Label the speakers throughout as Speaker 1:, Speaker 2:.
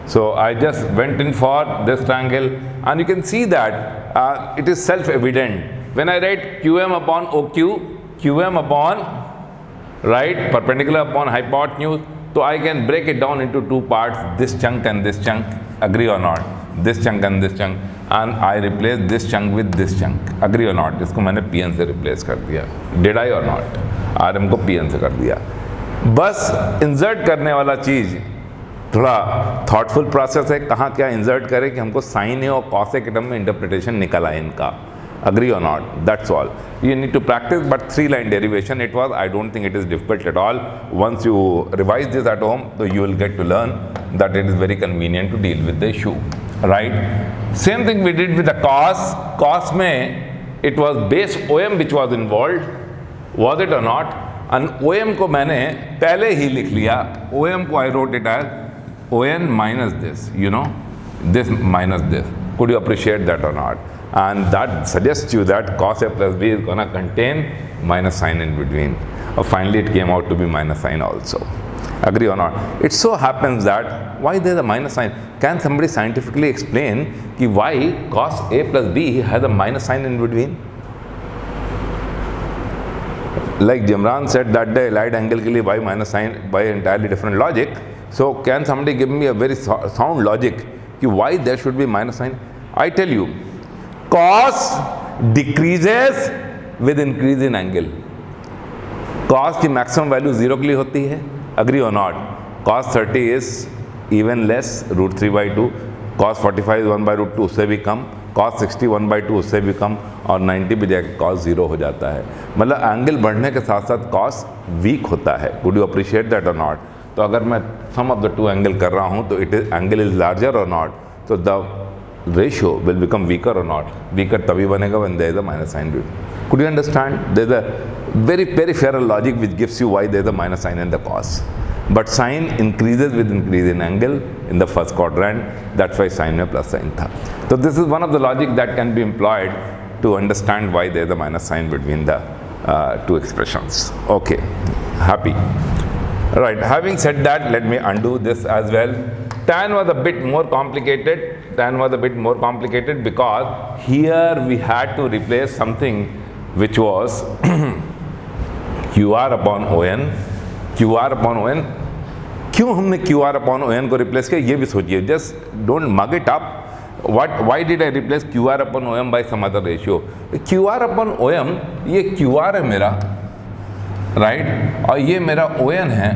Speaker 1: So I just went in for this triangle, and you can see that it is self-evident. When I write QM upon OQ, QM upon, right, perpendicular upon hypotenuse, so I can break it down into two parts, this chunk and this chunk, agree or not? This chunk and this chunk, and I replace this chunk with this chunk, agree or not? इसको मैंने PN से replace कर दिया, did I or not? RM को PN से कर दिया. बस insert करने वाला चीज़ थोड़ा thoughtful process है, कहाँ क्या insert करें कि हमको sin A और cos A के टर्म में interpretation निकल आए इनका, agree or not? That's all. You need to practice, but 3-line derivation it was. I don't think it is difficult at all. Once you revise this at home, so you will get to learn that it is very convenient to deal with the issue, right? Same thing we did with the cos. Cos में it was base OM which was involved, was it or not? And OM को मैंने पहले ही लिख लिया. OM को I wrote it as ON minus this, you know, this minus this. Could you appreciate that or not? And that suggests you that cos A plus B is going to contain minus sign in between. Finally, it came out to be minus sign also. Agree or not? It so happens that why there is a minus sign? Can somebody scientifically explain कि why cos A plus B has a minus sign in between? Like Jimran said that the allied angle के लिए why minus sign by entirely different logic. So can somebody give me a very sound logic कि why there should be minus sign? I tell you, cos decreases with increase in angle. Cos की maximum value 0 के लिए होती है, agree or not? Cos 30 is even less, root 3 by 2. Cos 45 is 1 by root 2, उससे भी कम. Cos 60 1 by 2, उससे भी कम. और 90 पे जाके cos 0 हो जाता है. मतलब एंगल बढ़ने के साथ साथ cos वीक होता है. Could you appreciate that or not? तो अगर मैं sum of the two angle कर रहा हूँ तो it is angle is larger or not? So the ratio will become weaker or not? Weaker तभी बनेगा when there is a minus sign. Could you understand? There is a very peripheral logic which gives you why there is a minus sign in the cos. But sign increases with increase in angle in the first quadrant. That's why sign में plus sign था. So this is one of the logic that can be employed to understand why there is a minus sign between the two expressions. Okay, happy. Right. Having said that, let me undo this as well. Tan was a bit more complicated. Tan was a bit more complicated because here we had to replace something which was QR upon ON. QR upon ON. क्यों हमने QR upon ON को replace किया ये भी सोचिए. Just don't mug it up. Why did I replace QR upon OM by some other ratio? QR upon OM ये QR है मेरा, right? और ये मेरा ON है.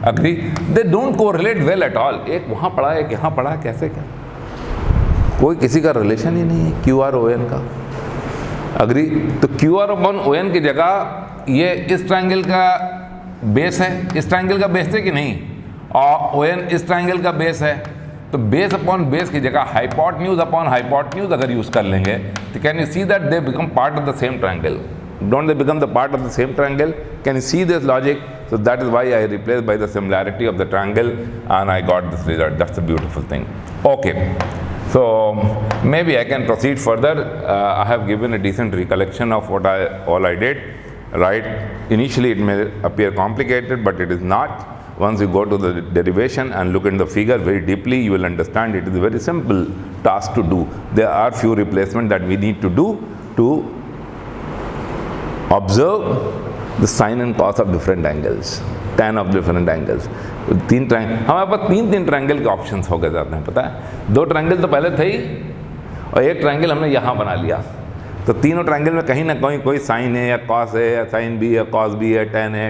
Speaker 1: Agree? They don't correlate well at all. एक वहाँ पढ़ा है, एक यहाँ पढ़ा, कैसे क्या? कोई किसी का रिलेशन ही नहीं है QR ON का. अग्री? तो QR upon ON की जगह ये इस ट्रायंगल का बेस है, इस ट्रायंगल का बेस है कि नहीं? और ON इस ट्रायंगल का बेस है. तो बेस अपॉन बेस की जगह हाइपोटेन्यूज अपॉन हाइपोटेन्यूज अगर यूज कर लेंगे तो can you see that they become part of the same triangle. Don't they become the part of the same triangle? Can you see this logic? So that is why I replaced by the similarity of the triangle and I got this result. That's a beautiful thing. Okay. So maybe I can proceed further. I have given a decent recollection of what all I did. Right? Initially it may appear complicated, but it is not. Once you go to the derivation and look in the figure very deeply, you will understand it is a very simple task to do. There are few replacements that we need to do to observe the sine and cos of different angles, tan of different angles. तीन triangle हमारे पास तीन triangle के options हो गए जाते हैं, पता है. दो ट्रायंगल तो पहले थे ही और एक ट्रायंगल हमने यहाँ बना लिया. तो तीनों ट्रायंगल में कहीं ना कहीं कोई साइन है या कॉस है या साइन बी है, कॉस बी है,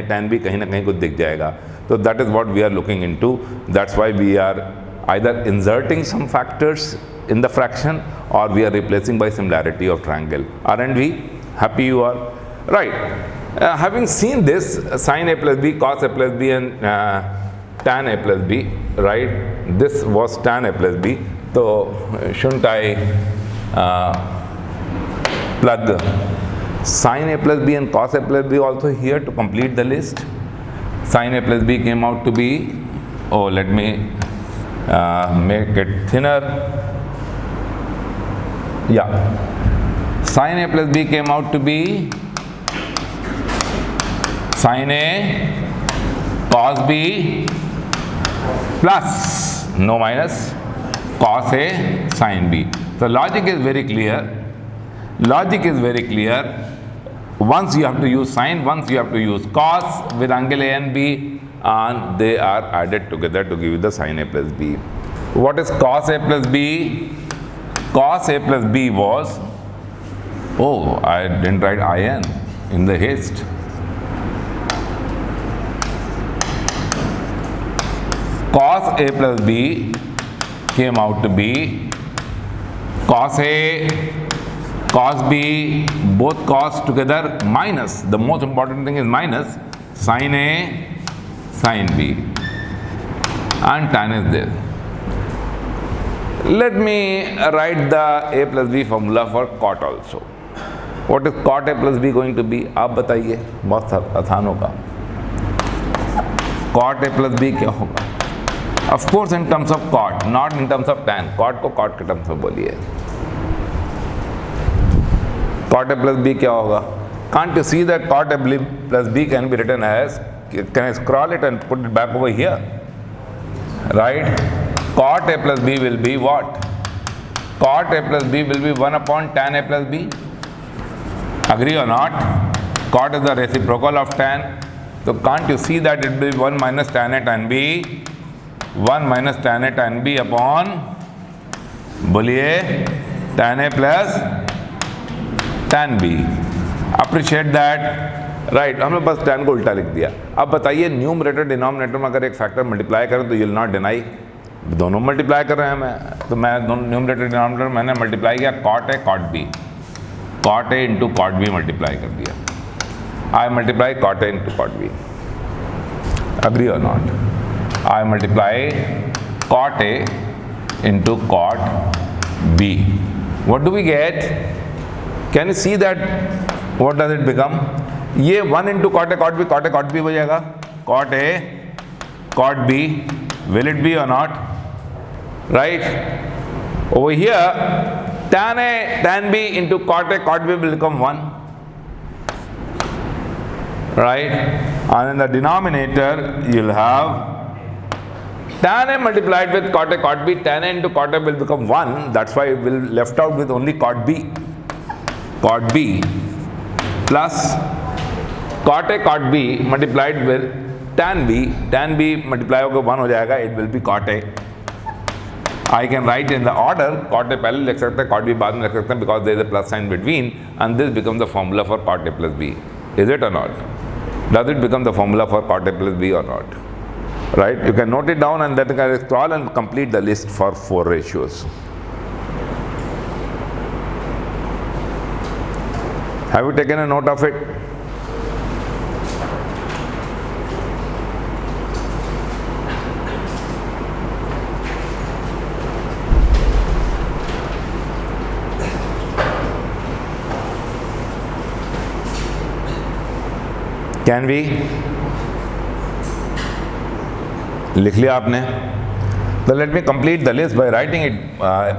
Speaker 1: tan बी कहीं ना कहीं कुछ दिख जाएगा. तो that is what we are looking into. That's why we are either inserting some factors in the fraction or we are replacing by similarity of triangle. Aren't we happy you are? Right. Having seen this sin A plus B, cos A plus B and tan A plus B, right? This was tan A plus B. So shouldn't I plug sin A plus B and cos A plus B also here to complete the list? Sin A plus B came out to be, oh let me make it thinner. Yeah. Sin A plus B came out to be sin A cos B plus no minus cos A sin B. The logic is very clear. Logic is very clear. Once you have to use sin, once you have to use cos with angle A and B, and they are added together to give you the sin A plus B. What is cos A plus B? Cos A plus B was, oh, I didn't write IN in the haste. Cos A plus B came out to be cos A, cos B, both cos together minus, the most important thing is minus, sin A, sin B, and tan is there. Let me write the A plus B formula for cot also. What is cot A plus B going to be? आप बताइए, बहुत आसान होगा. Cot A plus B क्या होगा? Of course in terms of cot, not in terms of tan. Cot को cot के terms में बोलिए. Cot A plus B क्या होगा? Can't you see that cot A plus B can be written as, can I scroll it and put it back over here? Right? Cot A plus B will be what? Cot A plus B will be 1 upon tan A plus B. Agree or not? Cot is the reciprocal of tan. So can't you see that it will be 1 minus tan A tan B? 1 minus tan A tan B upon, बोलिए, tan A plus tan B. Appreciate that. Right, हमने बस tan को उल्टा लिख दिया. अब बताइए numerator denominator में अगर एक फैक्टर मल्टीप्लाई करें तो यू विल नॉट डिनाई, दोनों मल्टीप्लाई कर रहे हैं मैं, तो मैं दोनों न्यूमरेटर डिनोमिनेटर मैंने मल्टीप्लाई किया, cot A cot B, cot A into cot B multiply कर दिया. I multiply cot A into cot B. Agree or not? I multiply cot A into cot B. What do we get? Can you see that? What does it become? ये 1 into cot A cot B, cot A cot B हो जाएगा. Cot A cot B. Will it be or not? Right? Over here, tan A tan B into cot A cot B will become 1. Right? And in the denominator, you'll have tan A multiplied with cot A cot B, tan A into cot A will become 1. That's why we'll left out with only cot B. Cot B plus cot A cot B multiplied with tan B. Tan B multiply होगा 1 हो जाएगा. It will be cot A. I can write in the order. Cot A पहले लिख सकते हैं, cot B बाद में लिख सकते हैं, because there is a plus sign between, and this becomes the formula for cot A plus B. Is it or not? Does it become the formula for cot A plus B or not? Right? You can note it down and then you can scroll and complete the list for 4 ratios. Have you taken a note of it? Can we? लिख लिया आपने? So let me complete the list by writing it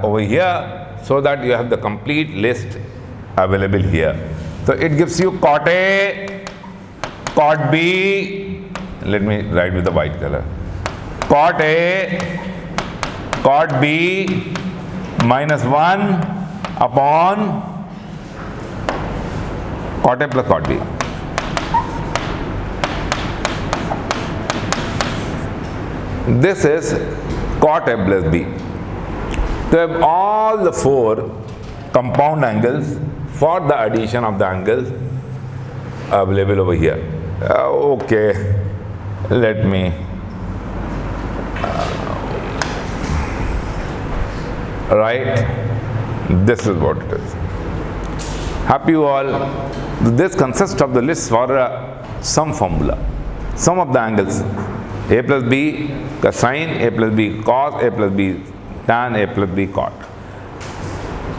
Speaker 1: over here so that you have the complete list available here. So it gives you cot A, cot B, let me write with the white color, cot A, cot B minus 1 upon cot A plus cot B. This is cot A plus B. So have all the 4 compound angles for the addition of the angles available over here. Okay, let me write. This is what it is. Happy you all. This consists of the list for sum formula. Sum of the angles. A plus B का sin, A plus B cos, A plus B tan, A plus B cot.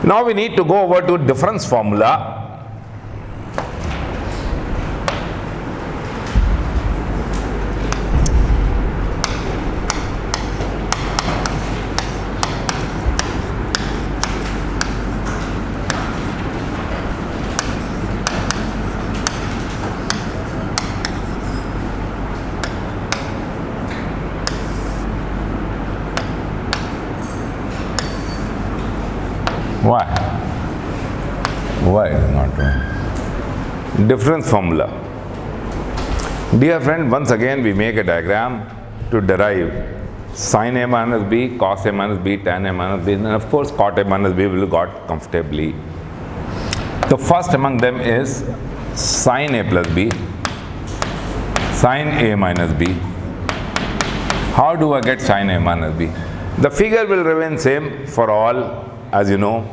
Speaker 1: Now we need to go over to difference formula. Why? Why it is not doing? Difference formula. Dear friend, once again we make a diagram to derive sin A minus B, cos A minus B, tan A minus B, and of course cot A minus B will got comfortably. The first among them is sin A plus B, sin A minus B. How do I get sin A minus B? The figure will remain same for all, as you know.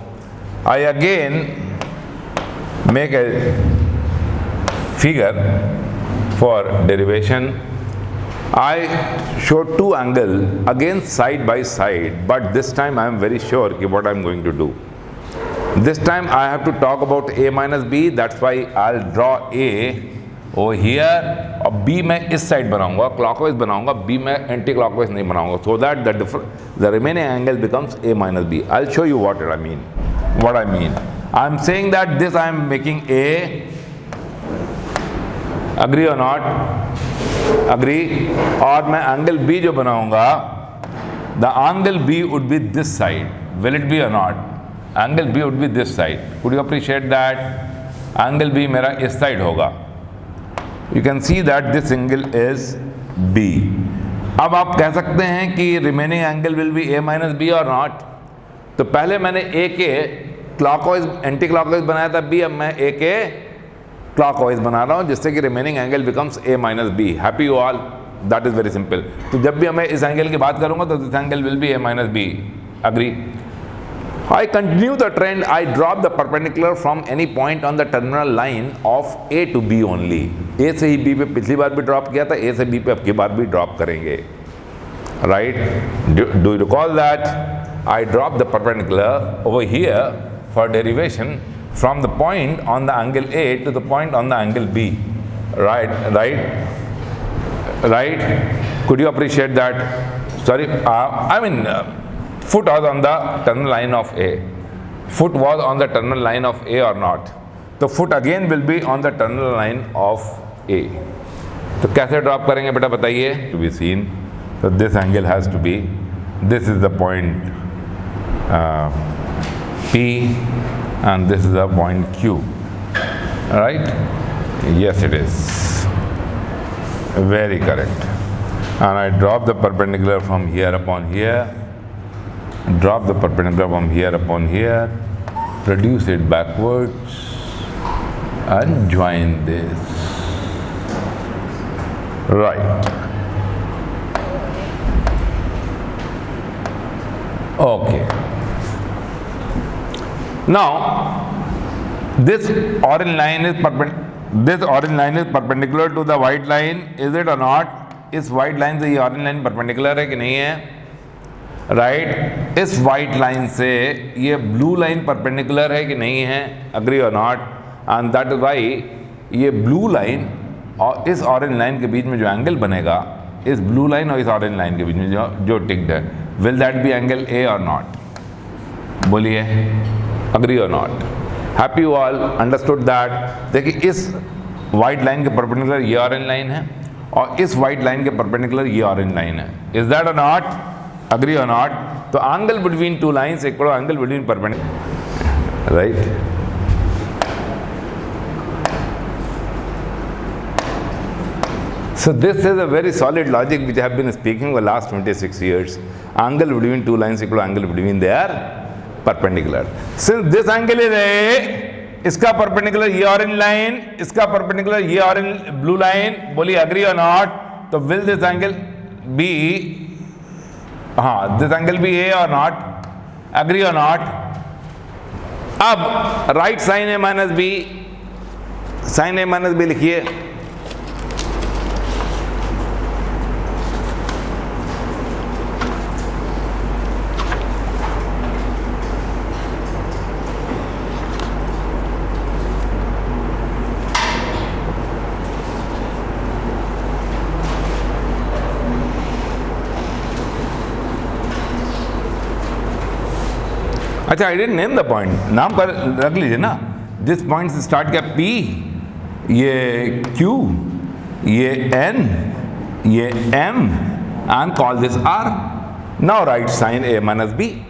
Speaker 1: I again make a figure for derivation. I show two angles again side by side, but this time I am very sure what I am going to do. This time I have to talk about A minus B, that's why I'll draw A over here और B मैं इस side बनाऊंगा, clockwise बनाऊंगा, B मैं anti clockwise नहीं बनाऊंगा, so that the remaining angle becomes A minus B. I'll show you what I mean. I'm saying that this I am making A, agree or not? Agree. और मैं angle B जो बनाऊंगा, the angle B would be this side. Will it be or not? Angle B would be this side. Could you appreciate that? Angle B मेरा इस side होगा. You can see that this angle is B. अब आप कह सकते हैं कि remaining angle will be A minus B or not? तो पहले मैंने A के clockwise, anti clockwise बनाया था B, अब मैं A के clockwise बना रहा हूँ जिससे कि remaining angle becomes A minus B. Happy you all? That is very simple. तो जब भी मैं इस angle की बात करूँगा तो this angle will be A minus B. Agree? I continue the trend. I drop the perpendicular from any point on the terminal line of A to B only. A से ही B पे पिछली बार भी drop किया था, A से B पे अब की बार भी ड्रॉप करेंगे. Right? Do you recall that? I drop the perpendicular over here for derivation from the point on the angle A to the point on the angle B. Right? Could you appreciate that? Sorry, foot was on the terminal line of A. Foot was on the terminal line of A or not? The foot again will be on the terminal line of A. तो कैसे drop करेंगे बेटा बताइए? To be seen. So this angle has to be, this is the point P and this is the point Q. Right? Yes, it is. Very correct. And I drop the perpendicular from here upon here. Drop the perpendicular from here upon here, reduce it backwards and join this. Right. Okay. Now, this orange line is perpendicular to the white line, is it or not? इस white line से ये orange line perpendicular है कि नहीं है? Right इस white line से ये ब्लू लाइन परपेंडिकुलर है कि नहीं है? Agree or not? And that is why ये ब्लू लाइन और इस ऑरेंज लाइन के बीच में जो एंगल बनेगा, इस ब्लू लाइन और इस ऑरेंज लाइन के बीच में जो टिक्ड है, will that be angle A or not? बोलिए, agree or not? Happy you all understood that? देखिए इस वाइट लाइन के परपेंडिकुलर ये ऑरेंज लाइन है और इस वाइट लाइन के परपेंडिकुलर ये ऑरेंज लाइन है. Is that or not? Agree or not? So angle between two lines equal to angle between perpendicular, right? So this is a very solid logic which I have been speaking for the last 26 years. Angle between two lines equal to angle between their perpendicular. Since this angle is A, इसका perpendicular ये orange line, इसका perpendicular ये orange blue line. बोलिए agree or not? तो will this angle be हाँ, this angle be A or not? Agree or not? अब right sin A minus B, sin A minus B लिखिए. अच्छा, I didn't name the point, नाम पर रख लीजिए ना. दिस पॉइंट से स्टार्ट किया P, ये Q, ये N, ये M and call this R. Now write sin A minus B.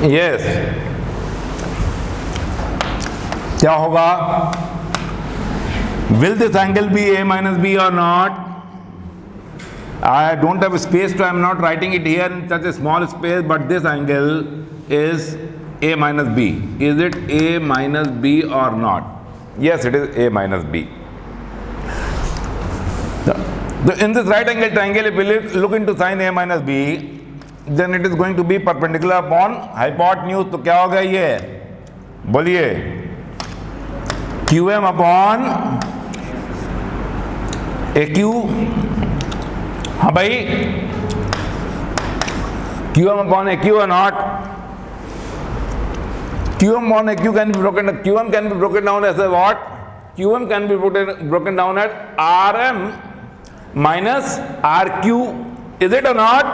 Speaker 1: Yes, क्या होगा? Will this angle be A minus B or not? I don't have space, so I am not writing it here in such a small space, but this angle is a minus b. Is it a minus b or not? Yes, it is a minus b. In this right angle triangle, if we look into sin a minus b, then it is going to be perpendicular upon hypotenuse. तो क्या होगा ये? बोलिए, QM upon AQ. हाँ भाई, QM upon AQ or not? QM upon AQ can be broken. QM can be broken down as a what? QM can be broken down as RM minus RQ. Is it or not?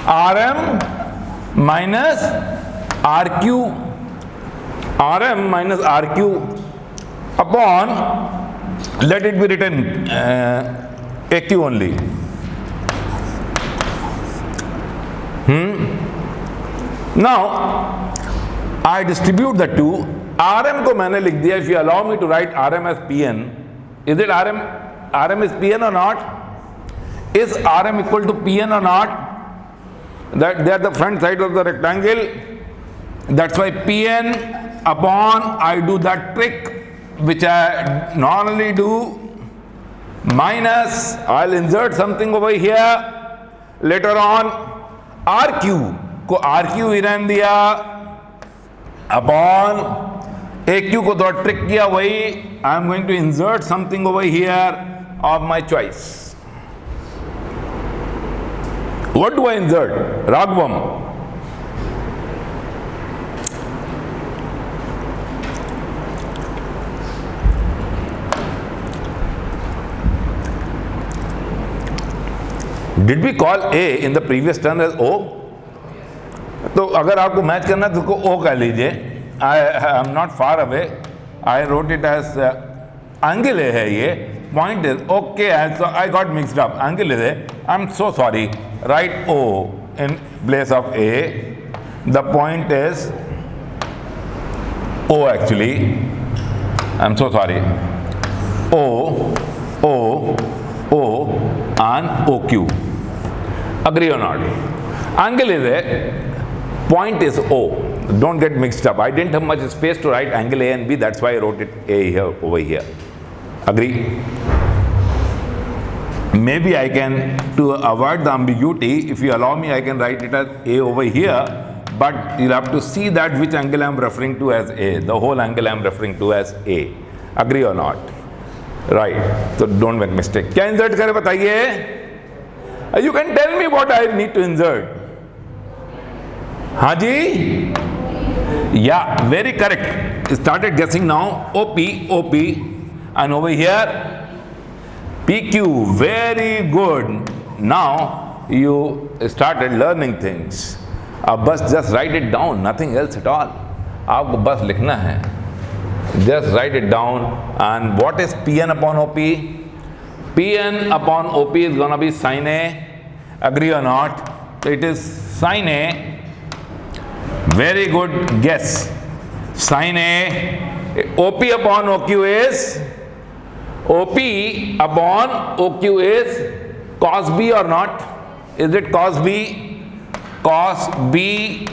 Speaker 1: RM minus RQ. RM minus RQ upon, let it be written AQ only. Now I distribute the two. RM को मैंने लिख दिया. If you allow me to write RM as Pn, is it RM is Pn or not? Is RM equal to Pn or not? That they are the front side of the rectangle. That's why Pn upon, I do that trick which I normally do, minus, I'll insert something over here later on, RQ को RQ ही रहने दिया, upon AQ को थोड़ा trick किया वही, I am going to insert something over here of my choice. What do I insert? Raghavam. Did we call A in the previous term as O? तो अगर आपको मैच करना है तो उसको O कह लीजिए. I am not far away. I wrote it as angle A है ये. Point is okay. I got mixed up. Angle is A. I'm so sorry. Write O in place of A. The point is O actually. I'm so sorry. O and OQ. Agree or not? Angle is A, point is O. Don't get mixed up. I didn't have much space to write angle A and B. That's why I wrote it A here over here. Agree? Maybe I can, to avoid the ambiguity, if you allow me, I can write it as A over here. But you'll have to see that which angle I am referring to as A. The whole angle I am referring to as A. Agree or not? Right. So don't make mistake. क्या insert करें बताइए? You can tell me what I need to insert. हाँ जी? Yeah, very correct. Started guessing now. OP, and over here PQ. Very good. Now you started learning things. अब बस just write it down. Nothing else at all. आपको बस लिखना है. Just write it down. And what is Pn upon OP? Pn upon OP is gonna be sin A. Agree or not? So it is sin A. Very good guess. Sin A. OP upon OQ is cos B or not? Is it cos B? Cos B,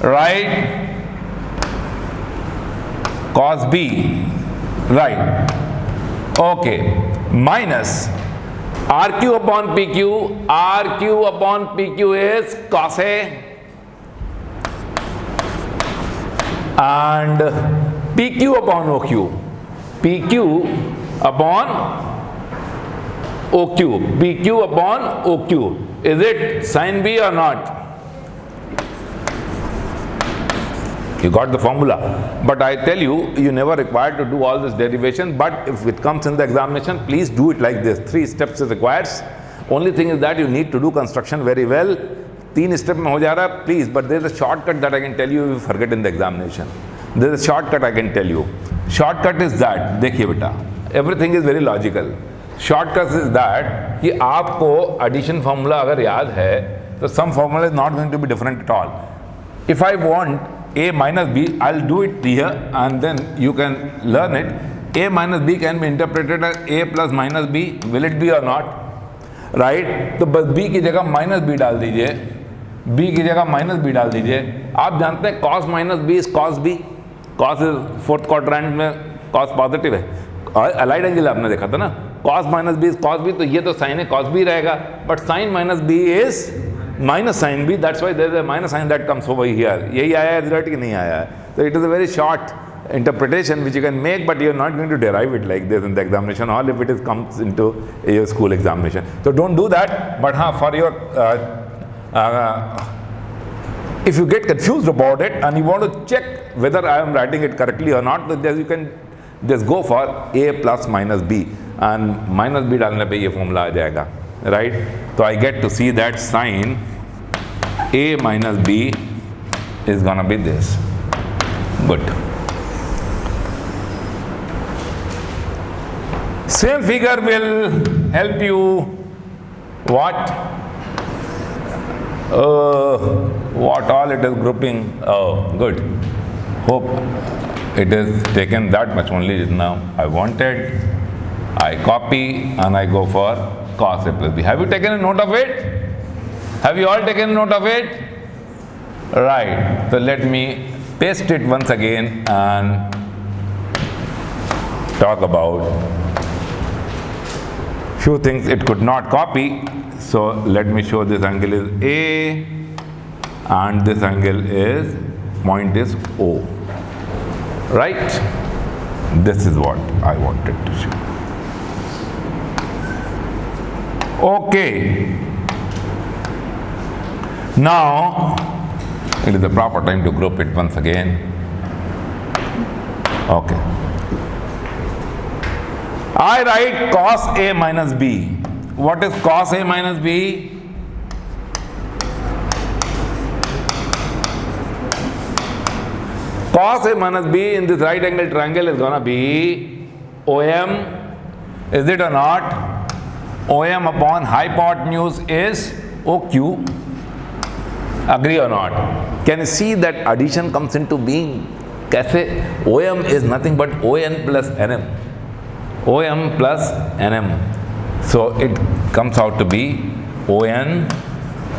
Speaker 1: right? Cos B, right? Okay. Minus RQ upon PQ. RQ upon PQ is cos A. And PQ upon OQ. PQ upon OQ. PQ upon OQ. Is it sin B or not? You got the formula. But I tell you, you never required to do all this derivation. But if it comes in the examination, please do it like this. 3 steps is required. Only thing is that you need to do construction very well. 3 steps में हो जा रहा है, please. But there is a shortcut that I can tell you if you forget in the examination. There is a shortcut I can tell you. Shortcut is that, देखिए बेटा, everything is very logical. Shortcut is that कि आपको addition formula अगर याद है, तो some formula is not going to be different at all. if I want a minus b, I'll do it here and then you can learn it. A minus b can be interpreted as a plus minus b. Will it be or not? Right? तो बस b की जगह minus b डाल दीजिए, b की जगह minus b डाल दीजिए. आप जानते हैं cos minus b is cos b. cos is fourth quadrant में cos पॉजिटिव है. अलाइड एंगल आपने देखा था ना, cos minus b is cos b, तो ये तो साइन है cos b रहेगा, but sine minus b is minus sin b. That's why there is a minus sign that comes over here. यही आया है रिजल्ट कि नहीं आया है? So it is a very short interpretation which you can make, but you are not going to derive it like this in the examination hall if it is comes into your school examination. So don't do that. But for your if you get confused about it and you want to check whether I am writing it correctly or not, then you can just go for a plus minus b, and minus b डालने पे ये formula आ जाएगा. Right? So I get to see that sin a minus b is gonna be this. Good. Same figure will help you what all it is grouping. Oh, good. Hope it is taken that much only now I wanted. I copy and I go for cos a plus b. Have you taken a note of it? Have you all taken a note of it? Right. So let me paste it once again and talk about few things it could not copy. So let me show this angle is A and this angle is, point is O. Right? This is what I wanted to show. Okay. Now it is the proper time to group it once again. Okay. I write cos A minus B. What is cos A minus B? Cos A minus B in this right angle triangle is gonna be OM. Is it or not? OM upon hypotenuse is OQ. Agree or not? Can you see that addition comes into being? कैसे? OM is nothing but ON plus NM. OM plus NM. So it comes out to be ON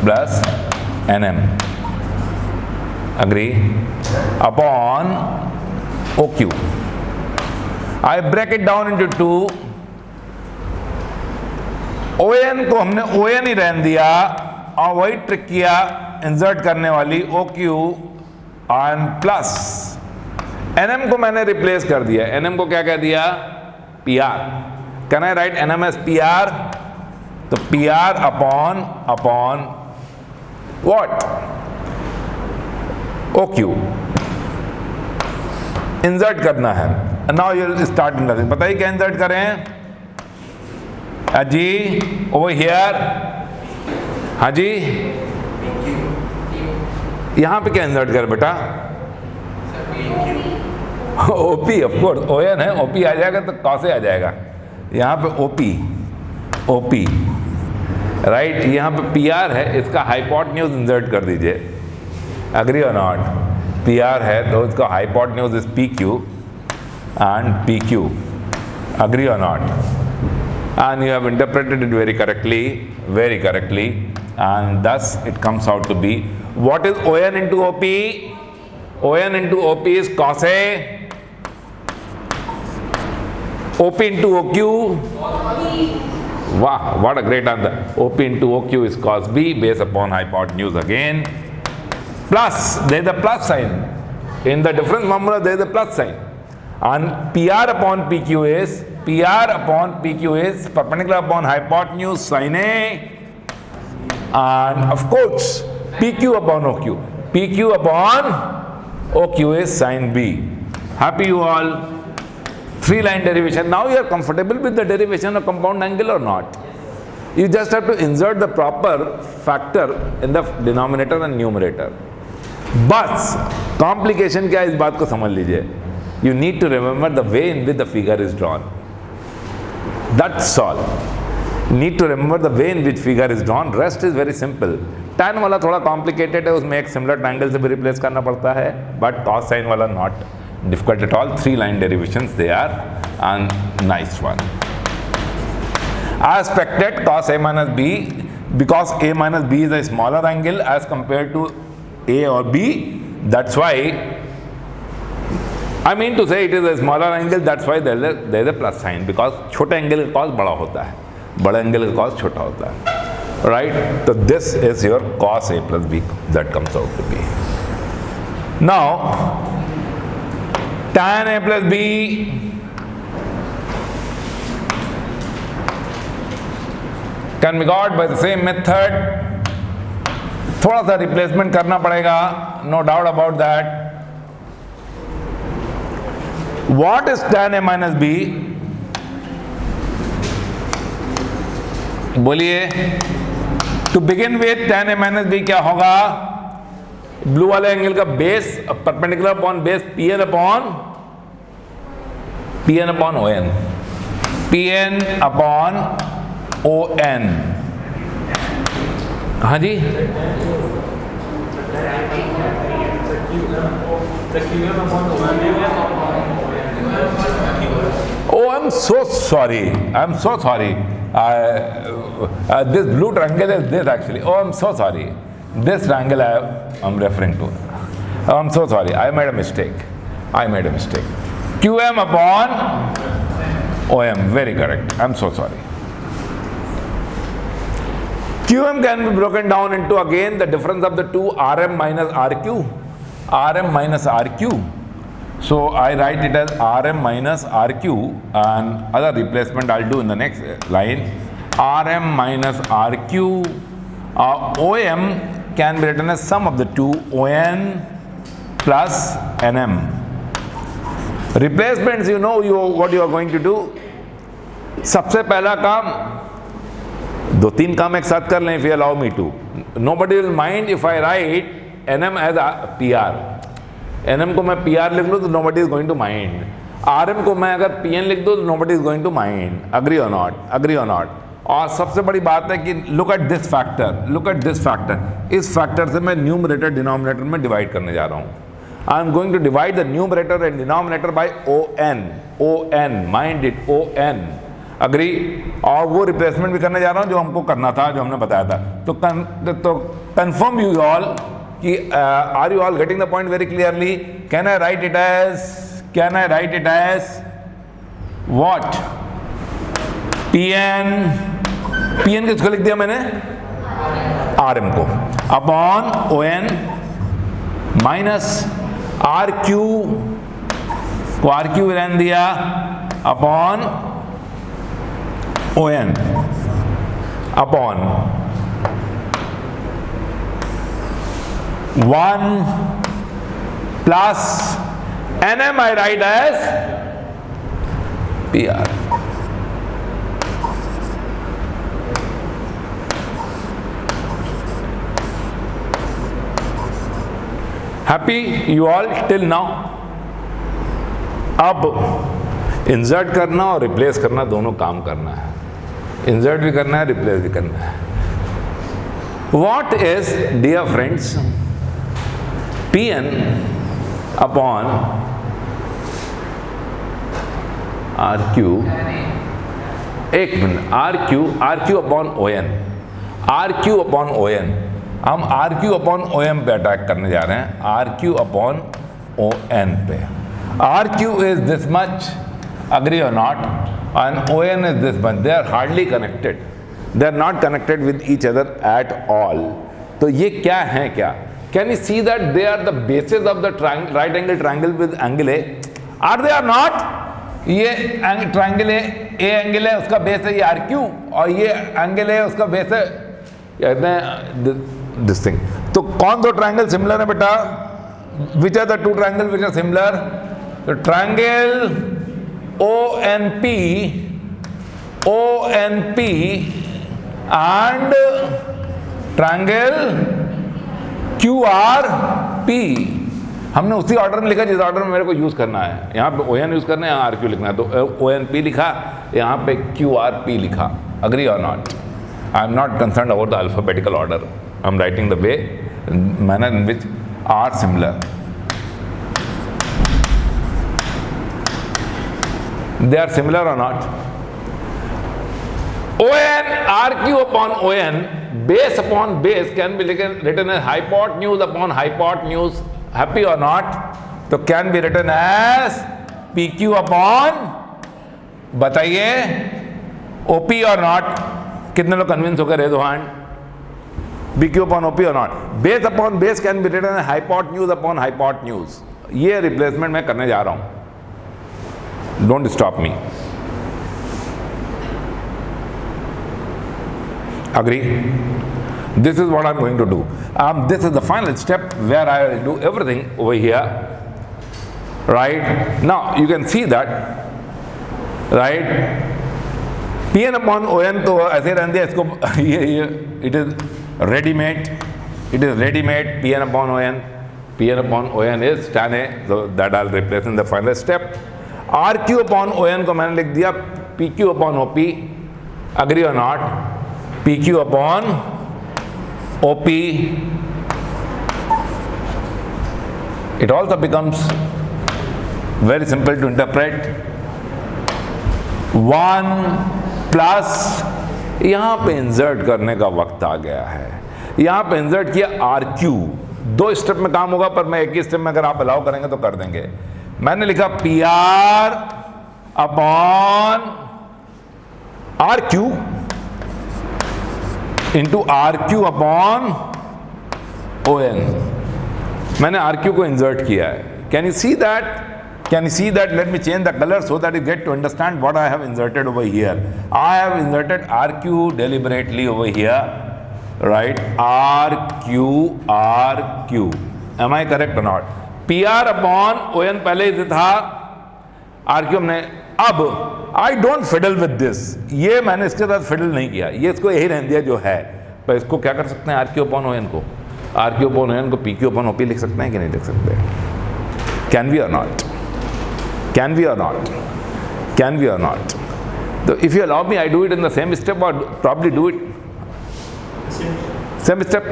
Speaker 1: plus NM. Agree? Upon OQ. I break it down into two. ON को हमने ON ही रहने दिया और वही trick किया insert करने वाली OQ और प्लस NM को मैंने रिप्लेस कर दिया. NM को क्या कह दिया? PR. Can I write NM as PR? तो PR upon what? OQ. Insert करना है. Now you will start interesting. बताइए क्या इंसर्ट करें? जी over here. हाँ जी, यहाँ पे क्या इंसर्ट कर बेटा? ओपी ऑफ कोर्स, ON है, OP आ जाएगा तो कॉस आ जाएगा. यहाँ पे OP राइट. यहाँ पे PR है, इसका हाइपोटेन्यूज इंसर्ट कर दीजिए. Agree or not? PR है तो इसका hypotenuse is PQ and PQ. Agree or not? And you have interpreted it very correctly, and thus it comes out to be, what is ON into OP? ON into OP is cos A. OP into OQ? Wow, what a great answer. OP into OQ is cos B based upon hypotenuse again. Plus, there is a plus sign. In the difference formula, there is a plus sign. And PR upon PQ is perpendicular upon hypotenuse sin A, and of course PQ upon OQ. PQ upon OQ is sin B. Happy you all? 3-line derivation. Now you are comfortable with the derivation of compound angle or not? You just have to insert the proper factor in the denominator and numerator. बस complication क्या है इस बात को समझ लीजिए. You need to remember the way in which the figure is drawn. That's all. Need to remember the way in which figure is drawn, rest is very simple. tan वाला थोड़ा कॉम्प्लिकेटेड है, उसमें एक सिमिलर ट्रायंगल से भी replace करना पड़ता है, बट cos sin वाला not difficult at all. 3 line derivations they are, and nice one. As expected, cos A minus B, because A minus B is a smaller angle as compared to A or B, that's why, I mean to say it is a smaller angle, that's why there is a plus sign, because छोटे angle का cos बड़ा होता है, बड़े angle का cos छोटा होता है, right? So this is your cos A plus B, that comes out to be. Now tan A plus B can be got by the same method. थोड़ा सा रिप्लेसमेंट करना पड़ेगा, no doubt about that. What is tan A minus B? बोलिए. To begin with tan A minus B क्या होगा? Blue वाले angle का base perpendicular upon base Pn upon ON, Pn upon ON. हाँ जी, oh I'm so sorry, this blue triangle is this actually. Oh, I'm so sorry, this triangle I'm referring to. Oh, I'm so sorry, I made a mistake. QM upon OM, very correct. I'm so sorry. QM can be broken down into again the difference of the two RM minus RQ. So I write it as RM minus RQ, and other replacement I'll do in the next line. RM minus RQ. OM can be written as sum of the two, ON plus NM. Replacements, you know what you are going to do. सबसे पहला काम, 2-3 काम एक साथ कर लें, if you allow me to. Nobody will mind if I write NM as PR. NM को मैं PR लिख लूँ तो nobody is going to mind. RM को मैं अगर PN लिख दूँ तो nobody is going to mind. Agree or not? और सबसे बड़ी बात है कि look at this factor. इस फैक्टर से मैं न्यूमरेटर डिनोमिनेटर में डिवाइड करने जा रहा हूँ. I am going to divide the numerator and denominator by ON. Mind it, ON. Agree. और वो रिप्लेसमेंट भी करने जा रहा हूँ जो हमको करना था, जो हमने बताया था. तो कंफर्म यू ऑल कि are you all getting the point very clearly? Can I write it as what? PN किसको लिख दिया मैंने? आरएम को अपॉन ON माइनस RQ को RQ रहने दिया upon ON upon 1 plus NM I write as PR. Happy you all till now? अब insert करना और रिप्लेस करना दोनों काम करना है. इंसर्ट भी करना है, रिप्लेस भी करना है. What is, dear friends, Pn upon RQ? एक मिनट. RQ upon ON. हम RQ upon OM पे अटैक करने जा रहे हैं. RQ upon ON पे. RQ is this much, agree or not, and ON is this much. They are hardly connected. They are not connected with each other at all. तो ये क्या है क्या? Can you see that they are the bases of the right angle triangle with angle A? Are they or not? ये triangle A angle है, उसका base है ये RQ, और ये एंगल है उसका बेस है कहते हैं दिस थिंग. तो कौन दो ट्राइंगल सिमिलर है बेटा? Which are the two triangles which are similar? The triangle ONP and triangle QRP. हमने उसी ऑर्डर में लिखा जिस ऑर्डर में मेरे को यूज़ करना है। यहाँ पे ON यूज़ करना है, यहाँ RQ लिखना है, तो ONP लिखा, यहाँ पे QRP लिखा। Agree or not? I am not concern about the alphabetical order, I am writing the way manner in which are similar. They are similar or not? ON, RQ upon ON, base upon base can be written as hypotenuse upon hypotenuse. Happy or not? तो can be written as PQ upon, बताइए, OP or not? कितने लोग convince हो गए? Raise hand. PQ upon OP or not? Base upon base can be written as hypotenuse upon hypotenuse. ये replacement मैं करने जा रहा हूं। Don't stop me. Agree? This is what I'm going to do. This is the final step where I will do everything over here. Right? Now you can see that. Right? Pn upon On तो ऐसे रहने दिया इसको, ये it is ready-made. It is ready-made. Pn upon On. Pn upon On is tan A, so that I'll replace in the final step. RQ upon ON को मैंने लिख दिया PQ upon OP. Agree or not? PQ upon OP. It also becomes very simple to interpret. 1 plus, यहाँ पे insert करने का वक्त आ गया है। यहाँ पे इंसर्ट किया RQ। 2 स्टेप में काम होगा, पर मैं एक ही स्टेप में अगर आप अलाउ करेंगे तो कर देंगे। मैंने लिखा PR upon RQ into RQ upon ON। मैंने RQ को इंसर्ट किया है। Can you see that? Can you see that? Let me change the color so that you get to understand what I have inserted over here. I have inserted RQ deliberately over here, right? RQ. Am I correct or not? PR upon ON पहले ही था, RQ हमने, अब I don't fiddle with this, ये मैंने इसके साथ fiddle नहीं किया, ये इसको यही रहने दिया जो है। पर इसको क्या कर सकते हैं? RQ upon ON को, RQ upon ON को PQ upon OP लिख सकते हैं कि नहीं लिख सकते? Can we or not? Can we or not? Can we or not? So if you allow me, I do it in the same step, or probably do it same step,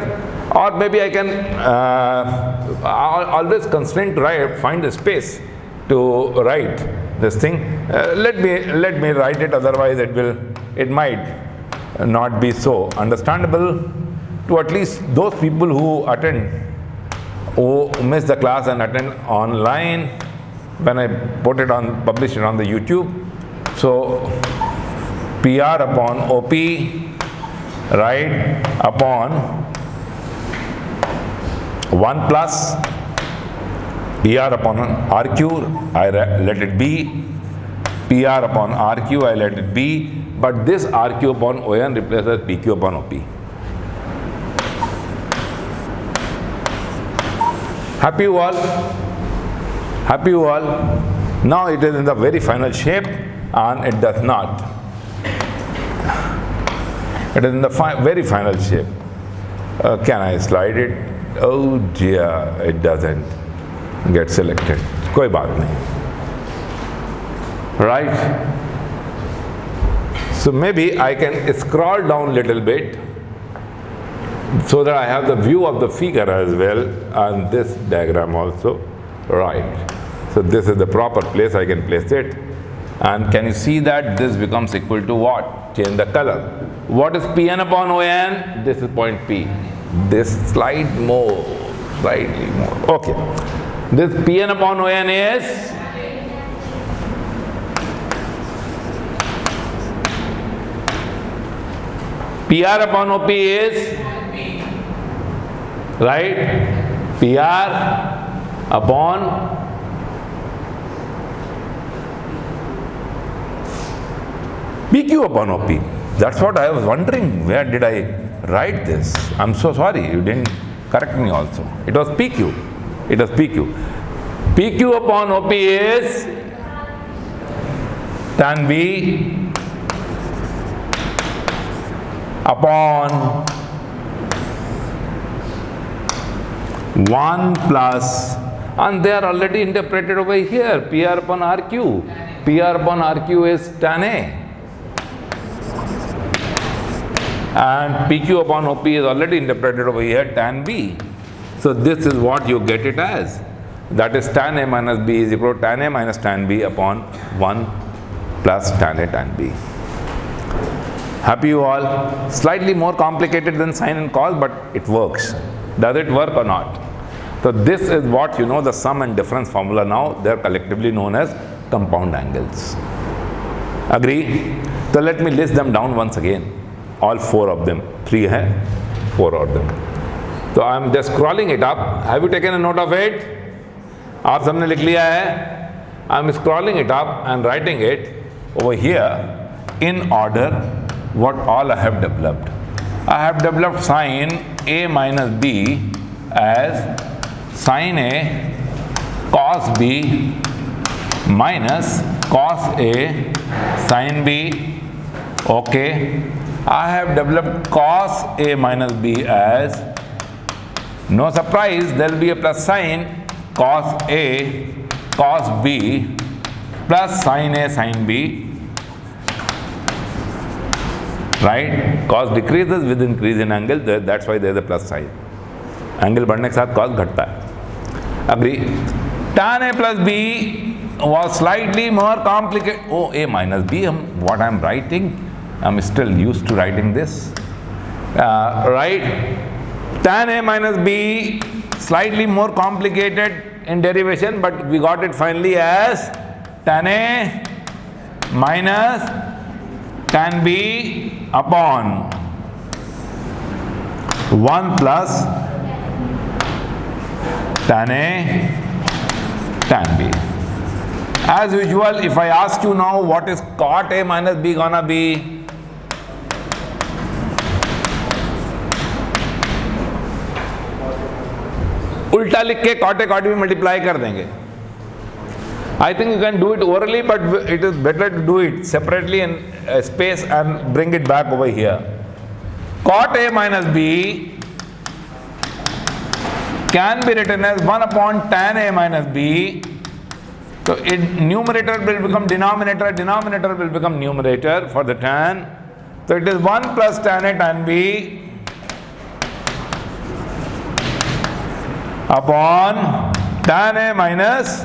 Speaker 1: or maybe I can always constrain to write, find a space to write this thing. Let me write it, otherwise it might not be so understandable to at least those people who miss the class and attend online when I publish it on the YouTube. So PR upon OP, right, upon 1 plus PR upon RQ, I let it be. PR upon RQ, I let it be. But this RQ upon ON replaces PQ upon OP. Happy you all? Happy you all? Now it is in the very final shape, and it does not. It is in the very final shape. Can I slide it? Oh dear, it doesn't get selected. कोई बात नहीं. Right? So maybe I can scroll down little bit so that I have the view of the figure as well, and this diagram also. Right. So this is the proper place I can place it. And can you see that this becomes equal to what? Change the color. What is Pn upon On? This is point P. This slightly more. Okay. This Pn upon On is PR upon OP is, right? PR upon PQ upon OP. That's what I was wondering. Where did I write this? I'm so sorry, you didn't correct me also. It was PQ. It was PQ. PQ upon OP is tan V upon 1 plus and they are already interpreted over here. PR upon RQ. PR upon RQ is tan A. And PQ upon OP is already interpreted over here, tan B. So this is what you get it as. That is tan A minus B is equal to tan A minus tan B upon 1 plus tan A tan B. Happy you all? Slightly more complicated than sine and cos, but it works. Does it work or not? So this is what you know, the sum and difference formula now. They are collectively known as compound angles. Agree? So let me list them down once again. All 4 of them. 3 hai, 4 of them. So I am just scrolling it up. Have you taken a note of it? आप सबने लिख लिया है? I am scrolling it up and writing it over here in order what all I have developed. I have developed sine A minus B as sine A cos B minus cos A sin B. Okay. I have developed cos A minus B as, no surprise, there will be a plus sign, cos A cos B plus sin A sin B. Right? Cos decreases with increase in angle, that's why there is a plus sign. Angle बढ़ने के साथ cos घटता है. Agree? Tan A plus B was slightly more complicated. Oh, A minus B, what I am writing, I am still used to writing this. Right? Tan A minus B, slightly more complicated in derivation, but we got it finally as tan A minus tan B upon 1 plus tan A tan B. As usual, if I ask you now what is cot A minus B gonna be, उल्टा लिख के cot A cot B multiply कर देंगे. I think you can do it orally, but it is better to do it separately in space and bring it back over here. Cot A minus B can be written as 1 upon tan A minus B. So numerator will become denominator, denominator will become numerator for the tan. So it is 1 plus tan A tan B upon tan A minus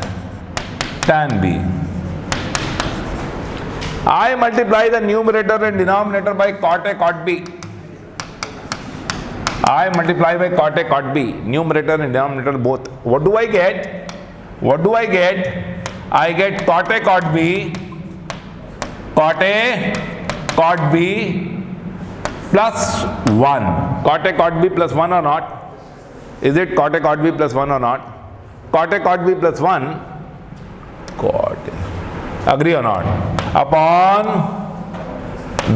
Speaker 1: tan B. I multiply the numerator and denominator by cot A cot B. I multiply by cot A cot B, numerator and denominator both. What do I get? What do I get? I get cot A cot B, cot A cot B plus 1. Cot A cot B plus 1 or not? Is it cot A cot B plus 1 or not? Cot A cot B plus 1, cot A. Agree or not? Upon,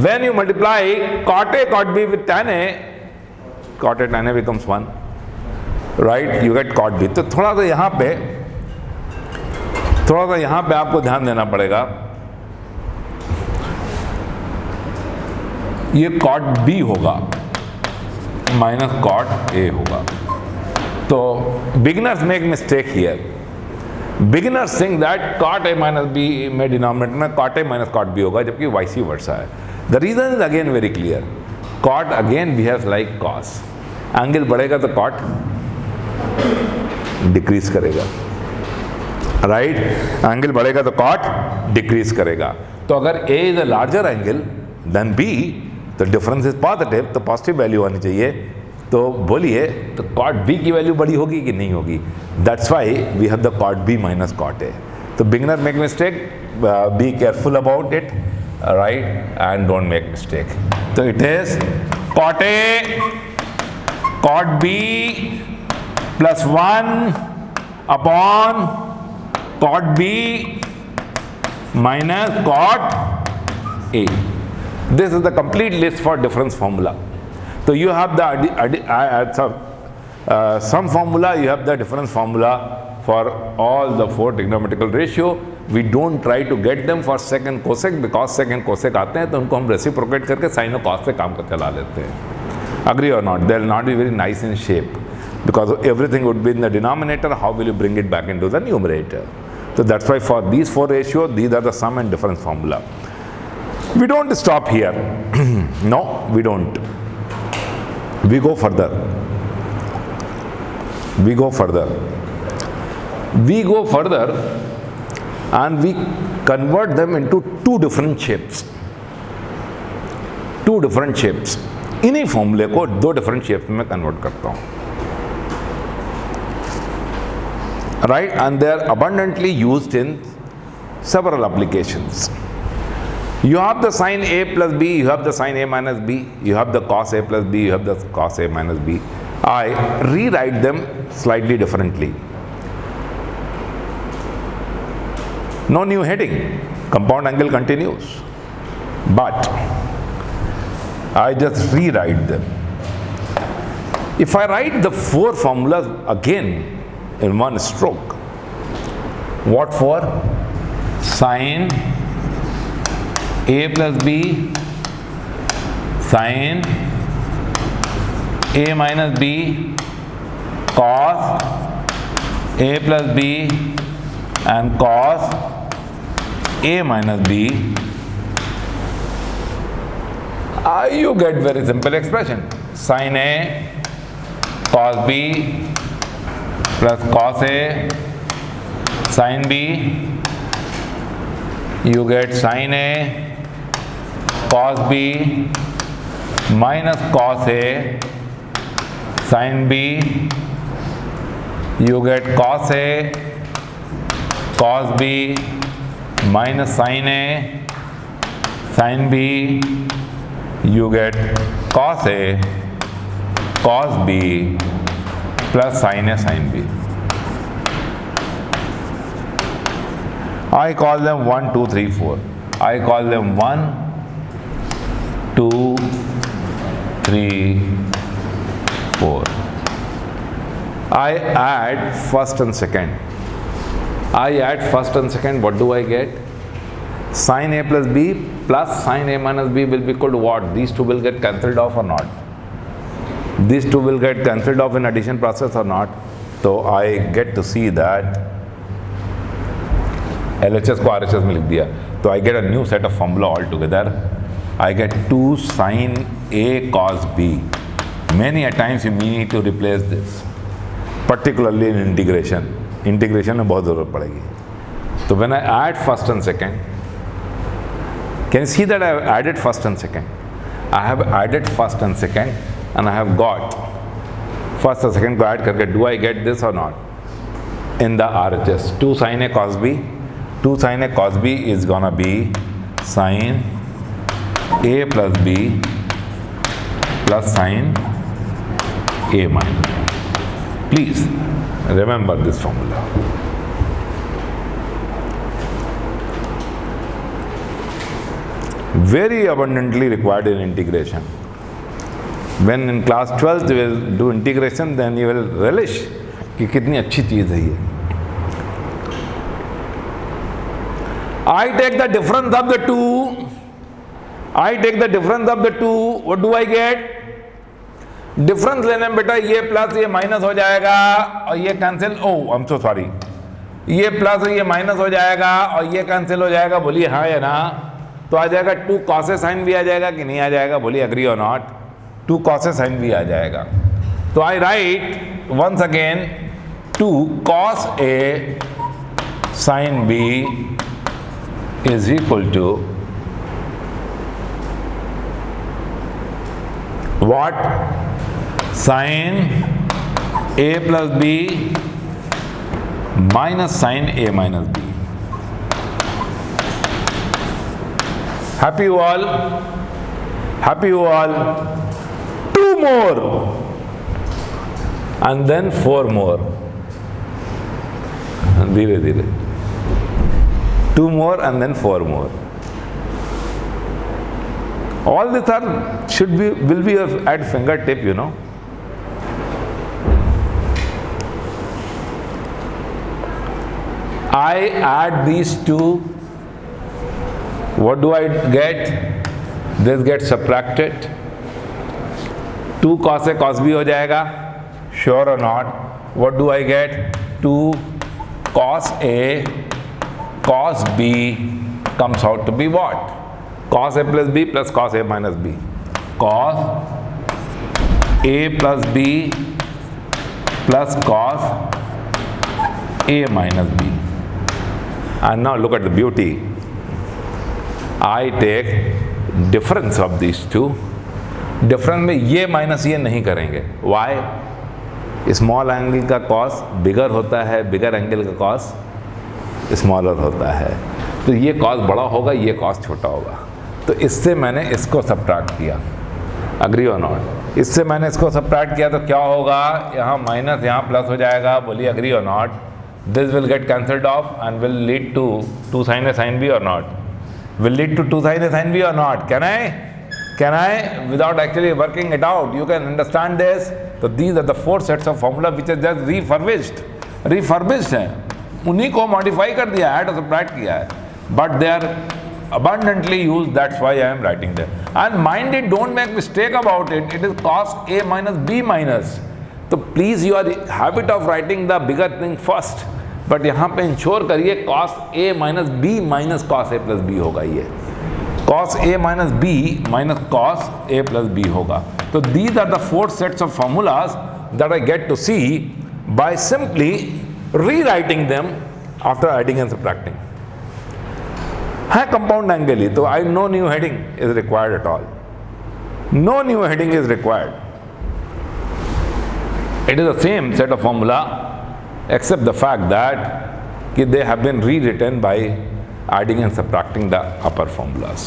Speaker 1: when you multiply cot A cot B with tan A, cot A tan A becomes 1. Right? You get cot B. तो थोड़ा सा यहाँ पे आपको ध्यान देना पड़ेगा. ये cot B होगा माइनस cot A होगा. So beginners make mistake here. Beginners think that cot A minus B में denominator में cot A minus cot B होगा, जबकि vice versa है. The reason is again very clear. Cot again behaves like cos. Angle बढ़ेगा तो cot decrease करेगा. Right? Angle बढ़ेगा तो cot decrease करेगा. तो अगर A is a larger angle than B, तो difference is positive, तो positive value आनी चाहिए. तो बोलिए, तो cot B की वैल्यू बड़ी होगी कि नहीं होगी? That's why we have the cot B minus cot A. तो beginner make mistake, be careful about it, right? And don't make mistake. So it is cot A, cot B plus 1 upon cot B minus cot A. This is the complete list for difference formula. So you have the sum formula, you have the difference formula for all the 4 trigonometrical ratio. We don't try to get them for sec and cosec, because sec and cosec आते हैं तो उनको हम reciprocate करके sin और cos से काम को चला लेते हैं. Agree or not? They will not be very nice in shape. because everything would be in the denominator. How will you bring it back into the numerator? So that's why for these four ratios, these are the sum and difference formula. We don't stop here. No, we don't. We go further. We go further. We go further and we convert them into two different shapes. Two different shapes. इन्हीं फॉर्मूले को दो different shapes में convert करता हूं. Right, and they are abundantly used in several applications. You have the sine A plus B, you have the sine A minus B, you have the cos A plus B, you have the cos A minus B. I rewrite them slightly differently. No new heading, compound angle continues. But I just rewrite them. If I write the four formulas again in one stroke, what for? Sine A plus B, sine A minus B, cos A plus B, and cos A minus B, you get very simple expression. Sin A cos B plus cos A sin B, you get sin A cos B minus cos A sin B, you get cos A cos B minus sin A sin B, you get cos A cos B plus sin A sin B. I call them 1, 2, 3, 4. I call them 1, 2, 3, 4. I add first and second. I add first and second, what do I get? Sin A plus B plus sin A minus B will be equal to what? These two will get cancelled off or not? These two will get cancelled off in addition process or not? So I get to see that LHS को RHS में लिख दिया, तो I get a new set of formula altogether. I get 2 sin A cos B. Many a times you need to replace this, particularly in integration. Integration में बहुत ज़रूरत पड़ेगी. So when I add first and second, can you see that I have added first and second? I have added first and second, and I have got first and second को add करके, do I get this or not? In the RHS, 2 sin A cos B. 2 sin A cos B is gonna be sin A plus B plus sin A minus B. Please remember this formula. Very abundantly required in integration. When in class 12th you will do integration, then you will relish कि कितनी अच्छी चीज़ है ये. I take the difference of the two. I take the difference of the two. What do I get? Difference लेने में बेटा ये plus ये माइनस हो जाएगा और ये cancel. Oh I am so sorry. ये प्लस ये माइनस हो जाएगा और ये कैंसिल हो जाएगा. बोलिए हाँ या ना. तो आ जाएगा 2 cos A sin B आ जाएगा कि नहीं आ जाएगा? बोलिए agree or not. 2 cos A sin B आ जाएगा. तो I right once again 2 cos A sin B is equal to what? Sin A plus B minus sin A minus B. Happy you all? Happy you all? 2 more and then 4 more. धीरे धीरे 2 more and then 4 more. All these will be at fingertip, you know. I add these two. What do I get? This gets subtracted. 2 cos A cos B हो जाएगा. Sure or not? What do I get? 2 cos A cos B comes out to be what? Cos A plus B plus cos A minus B. Cos A plus B plus cos A minus B. And now look at the beauty. I take difference of these two. Difference में ये minus ये नहीं करेंगे. Y? Small angle का cos बिगर होता है, बिगर angle का cos smaller होता है. तो ये कॉस बड़ा होगा, ये कॉस छोटा होगा. तो इससे मैंने इसको सब्ट्रैक्ट किया. Agree or not? इससे मैंने इसको सब्ट्रैक्ट किया तो क्या होगा? यहाँ माइनस यहाँ प्लस हो जाएगा. बोलिए agree or not? This will get cancelled off and will lead to 2 sin A sin B or not? Will lead to 2 sin A sin B or not? Can I, without actually working it out, you can understand this? So these are the 4 sets of formula which are just refurbished है, उन्हीं को modify कर दिया है, add और subtract किया है, but they are abundantly used. That's why I am writing them. And mind it, don't make mistake about it. It is cos A minus B minus. So please, you are the habit of writing the bigger thing first. But यहाँ पे ensure करिए cos A minus B minus cos A plus B होगा. ये cos A minus B minus cos A plus B होगा. तो these are the 4 sets of formulas that I get to see by simply rewriting them after adding and subtracting. है compound angle ही, तो I no new heading is required at all. No new heading is required. It is the same set of formula except the fact that they have been rewritten by adding and subtracting the upper formulas.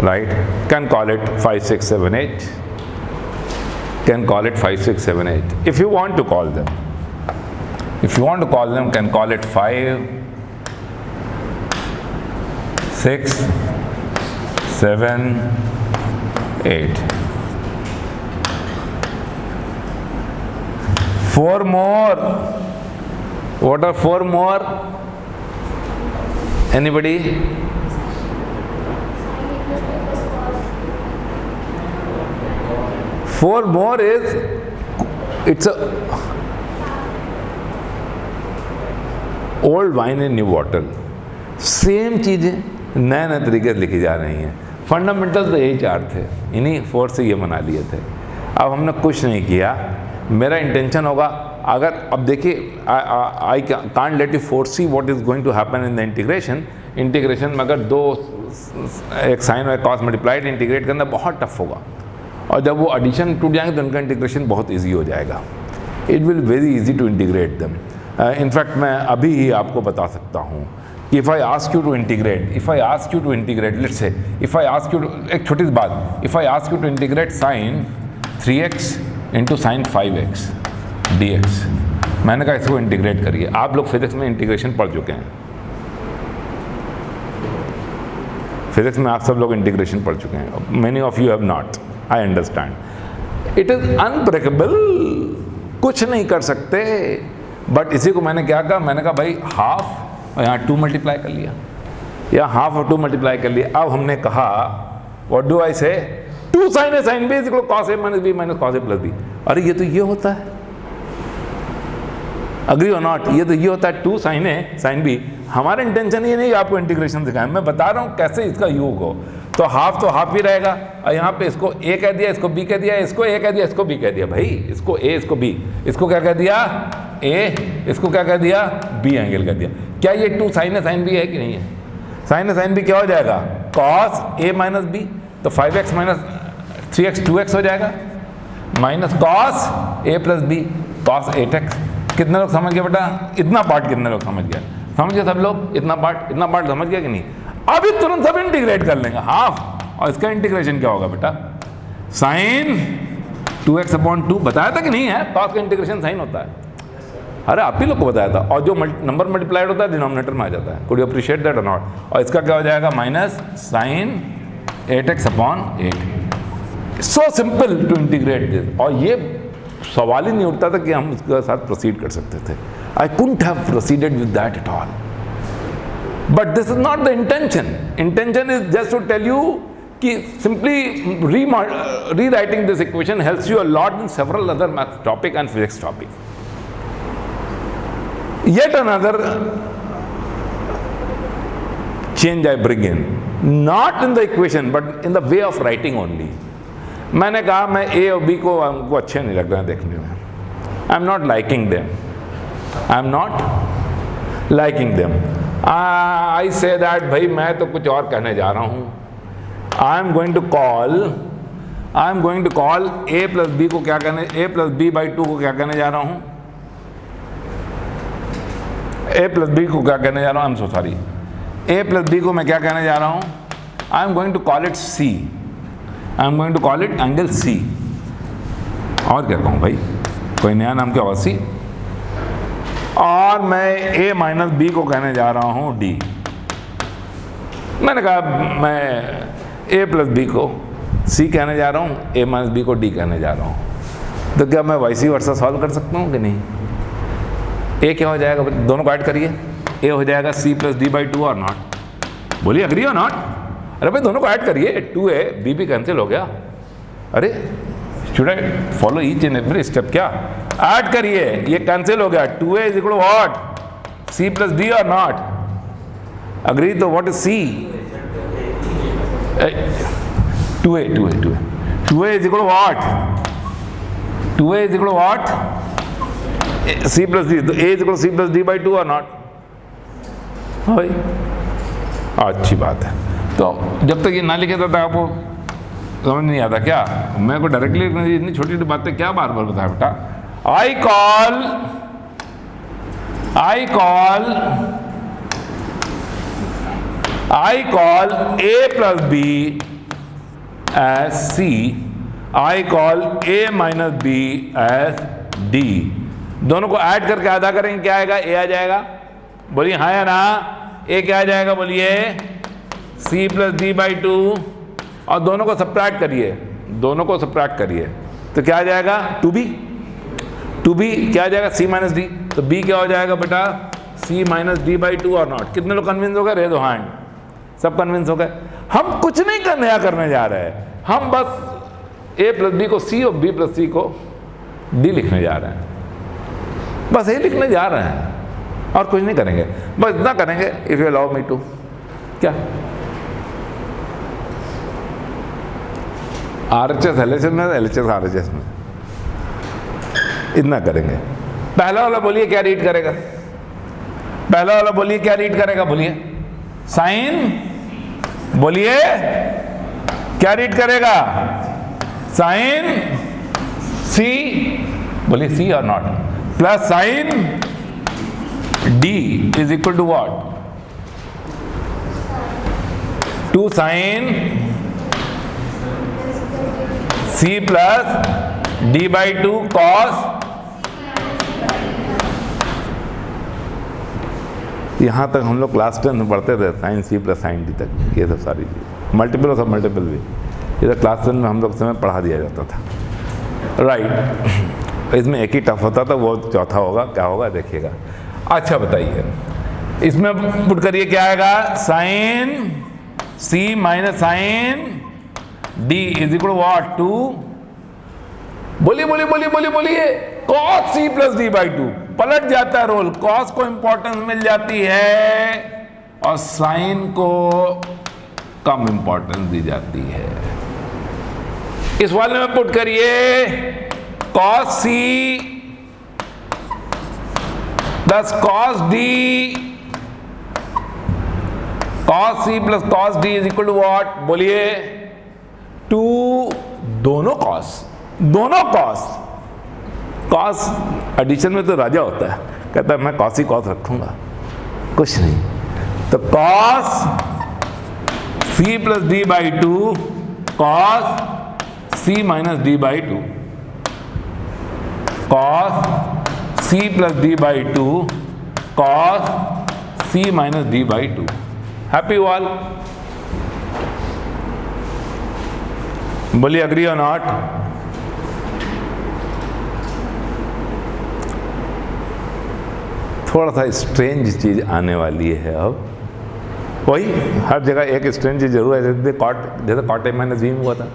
Speaker 1: Right? Can call it 5, 6, 7, 8. Can call it 5, 6, 7, 8. If you want to call them. If you want to call them, can call it 5, 6, 7, 8. 4 more. What are 4 more? Anybody? Four more is, it's a old wine in new bottle. Same चीज़ें नए नए तरीके से लिखी जा रही हैं. Fundamental तो यही 4 थे, इन्हीं 4 से ये बना लिए थे. अब हमने कुछ नहीं किया. मेरा इंटेंशन होगा, अगर अब देखिए I can't let you foresee what is going to happen in the integration में अगर एक साइन और एक कॉस मल्टीप्लाइड इंटीग्रेट करना बहुत टफ होगा, और जब वो एडिशन टूट जाएंगे तो उनका इंटीग्रेशन बहुत ईजी हो जाएगा. It will very easy to integrate them. In fact मैं अभी ही आपको बता सकता हूँ कि if I ask you to integrate let's say, if I ask you to, एक छोटी सी बात, if I ask you to integrate sine 3x into sine 5x dx, मैंने कहा इसको इंटीग्रेट करिए. आप लोग फिजिक्स में इंटीग्रेशन पढ़ चुके हैं, फिजिक्स में आप सब लोग इंटीग्रेशन पढ़ चुके हैं. Many of you have not. I understand. It is unbreakable, कुछ नहीं कर सकते. बट इसी को मैंने क्या कहा, मैंने कहा भाई हाफ और यहाँ 2 मल्टीप्लाई कर लिया, या हाफ और 2 मल्टीप्लाई कर लिया. अब हमने कहा व्हाट डू आई से, 2 sin A sin B is equal to cos A minus B minus cos A plus B. अरे ये तो ये होता है. Agree or not? ये तो ये होता है 2 sin A sin B. हमारा इंटेंशन ये नहीं आपको इंटीग्रेशन दिखाएं, मैं बता रहा हूँ कैसे इसका योग हो. तो हाफ ही रहेगा, और यहाँ पे इसको A कह दिया, इसको B कह दिया, इसको A कह दिया, इसको B कह दिया. भाई इसको A, इसको B, इसको क्या कह दिया A, इसको क्या कह दिया B एंगल कह दिया. क्या ये 2 sin A sin B है कि नहीं है? sin A sin B क्या हो जाएगा? cos A minus B. तो 5x माइनस 3x 2x हो जाएगा, minus cos A plus B cos 8x. कितने लोग समझ गए बेटा? इतना पार्ट कितने लोग समझ गए? समझ गए सब लोग? इतना पार्ट समझ गया कि नहीं? अभी तुरंत सब इंटीग्रेट कर लेंगे हाफ, और इसका इंटीग्रेशन क्या होगा बेटा? साइन 2x अपॉन 2 बताया था कि नहीं है? cos का इंटीग्रेशन साइन होता है. अरे आप ही लोग को बताया था. और जो नंबर मल्टीप्लाइड होता है डिनोमिनेटर में आ जाता है. Could you appreciate that or not? और इसका क्या हो जाएगा? Minus sine 8x upon 8. So simple to integrate this. और ये सवाल ही नहीं उठता था कि हम उसके साथ प्रोसीड कर सकते थे. I couldn't have proceeded with that at all. But this is not the intention. Intention is just to tell you कि simply rewriting this equation helps you a lot in several other math topic and physics topic. Yet another change I bring in, not in the equation but in the way of writing only. मैंने कहा मैं A और B को हमको अच्छे नहीं लग रहे हैं देखने में. I am not liking them. I am not liking them. I say that भाई मैं तो कुछ और कहने जा रहा हूँ. I am going to call A plus B को क्या कहने, A plus B by 2 को क्या कहने जा रहा हूँ, A plus B को क्या कहने जा रहा हूँ, I'm so sorry, A plus B को मैं क्या कहने जा रहा हूँ, I am going to call it C. I am going to call it angle C. और क्या कहूँ भाई, कोई नया नाम क्या होगा, C. और मैं A माइनस B को कहने जा रहा हूँ D. मैंने कहा मैं A प्लस B को C कहने जा रहा हूँ, A माइनस B को D कहने जा रहा हूँ. तो क्या मैं वाइसी वर्सा सॉल्व कर सकता हूँ कि नहीं? A क्या हो जाएगा, दोनों को ऐड करिए, A हो जाएगा C प्लस D बाई 2 और नॉट. बोलिए अग्री और नॉट? अरे भाई दोनों को ऐड करिए, 2A B भी कैंसिल हो गया. अरे should I follow each and every step? क्या ऐड करिए, ये कैंसिल हो गया. 2A is equal what, C plus D और नॉट. अग्री? तो what is C? 2A is equal to what? 2A is equal to what? C plus D. तो A is equal to C plus D by 2 or not? हाँ भाई, अच्छी बात है. तो जब तक ये ना लिखे था आपको समझ नहीं आता क्या? मैं को डायरेक्टली इतनी छोटी छोटी बातें क्या बार बार बताया बेटा. I call A plus B as C. I call A minus B as D. दोनों को ऐड करके आधा करेंगे, क्या आएगा? A आ जाएगा. बोलिए हाँ या ना? A क्या आ जाएगा बोलिए? C plus D by 2. और दोनों को सब्ट्रैक्ट करिए, तो क्या आ जाएगा? 2B क्या आ जाएगा? C minus D. तो B क्या हो जाएगा बेटा? C माइनस D बाई 2 और नॉट. कितने लोग कन्विंस हो गए? रेज दो हैंड. सब कन्विंस हो गए. हम कुछ नहीं नया करने जा रहे हैं, हम बस A प्लस B को C और B प्लस C को D लिखने जा रहे हैं. बस ये लिखने जा रहे हैं और कुछ नहीं करेंगे. बस इतना करेंगे, if you allow me to. क्या RHS LHS में, LHS RHS में इतना करेंगे. पहला वाला बोलिए क्या रीड करेगा? बोलिए साइन. बोलिए क्या रीड करेगा? Sine C. बोलिए C और नॉट. Plus sine D is equal to what? 2 sine C plus D by 2 cos. यहाँ तक हम लोग क्लास 10 में पढ़ते थे, sine C plus sine D तक, ये सब सारी चीज़, मल्टीपल और सब मल्टीपल भी ये तो क्लास 10 में हम लोग समय पढ़ा दिया जाता था. राइट. इसमें एक ही टफ होता था, वो चौथा होगा. क्या होगा देखिएगा. अच्छा बताइए, इसमें पुट करिए क्या आएगा? Sine C minus sine D is equal what? 2. बोलिए cos C plus D by 2. पलट जाता है रोल. cos को इंपॉर्टेंस मिल जाती है और साइन को कम इंपॉर्टेंस दी जाती है. इस वाले में पुट करिए cos C plus cos D. cos C plus cos D is equal to what? बोलिए 2. दोनों cos एडिशन में तो राजा होता है, कहता है मैं cos ही cos रखूंगा, कुछ नहीं. तो cos C plus D by 2 cos C minus D by 2. cos C plus D by 2 cos C minus D by 2. Happy all? बोलिए अग्री और नॉट? थोड़ा सा स्ट्रेंज चीज आने वाली है अब. वही हर जगह एक स्ट्रेंथ चीज जरूर है, जैसे कॉट ए माइनस बी में हुआ था।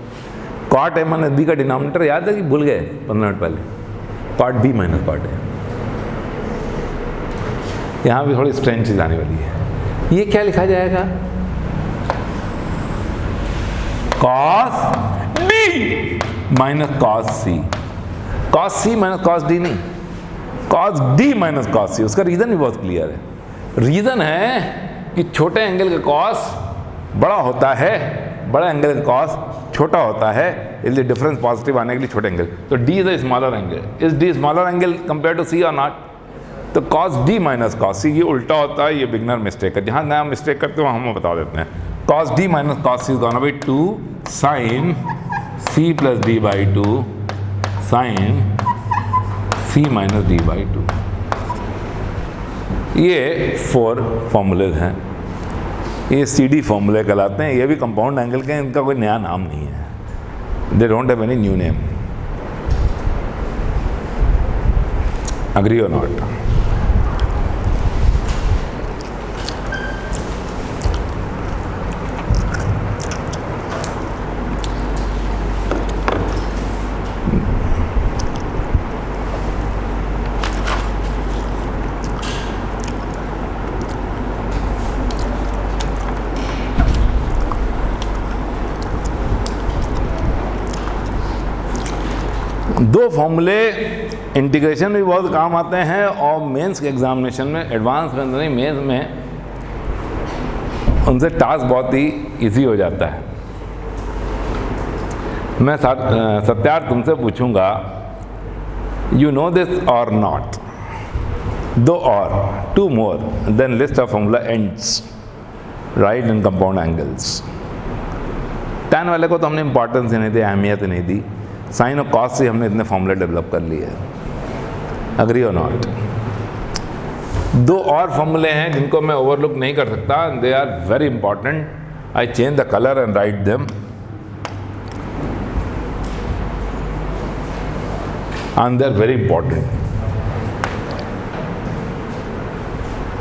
Speaker 1: कॉट ए माइनस बी का डिनोमिनेटर याद है कि भूल गए 15 मिनट पहले? Cot B minus cot A. यहाँ भी थोड़ी स्ट्रेंथ चीज आने वाली है। ये क्या लिखा जाएगा? कॉस डी माइनस कॉस सी। कॉस सी माइनस कॉस डी नहीं, कॉस डी माइनस कॉस सी। उसका रीजन भी बहुत क्लियर है। रीजन है कि छोटे एंगल का कॉस बड़ा होता है, बड़ा एंगल का कॉस छोटा होता है, इसलिए डिफरेंस पॉजिटिव आने के लिए छोटे एंगल। तो D is a smaller angle. Is D smaller angle compare to C or not? तो cos D minus cos C ये उल्टा होता है, ये बिगनर मिस्टेक है। जहाँ नया मिस्टेक करते हो हम बता देते हैं। Cos D minus cos C is gonna be 2 sine C plus D by 2 sine C minus D by 2। ये 4 फॉर्मूलेज हैं, ये CD फॉर्मूले कहलाते हैं। ये भी कंपाउंड एंगल के, इनका कोई नया नाम नहीं है। They don't have any new name. Agree or not? दो फॉर्मूले इंटीग्रेशन में भी बहुत काम आते हैं और मेंस के एग्जामिनेशन में, एडवांस में नहीं, मेंस में उनसे टास्क बहुत ही इजी हो जाता है। मैं सत्यार्थ तुमसे पूछूंगा, you know this or not? दो और 2 more then list of formula ends right in compound angles. tan वाले को तो हमने इंपॉर्टेंस ही नहीं दी, अहमियत ही नहीं दी। साइन और कॉस से हमने इतने फॉर्मूले डेवलप कर लिए हैं। Agree or not? 2 और फॉर्मूले हैं जिनको मैं ओवरलुक नहीं कर सकता, they are very important. I change the colour and write them. And they are very important.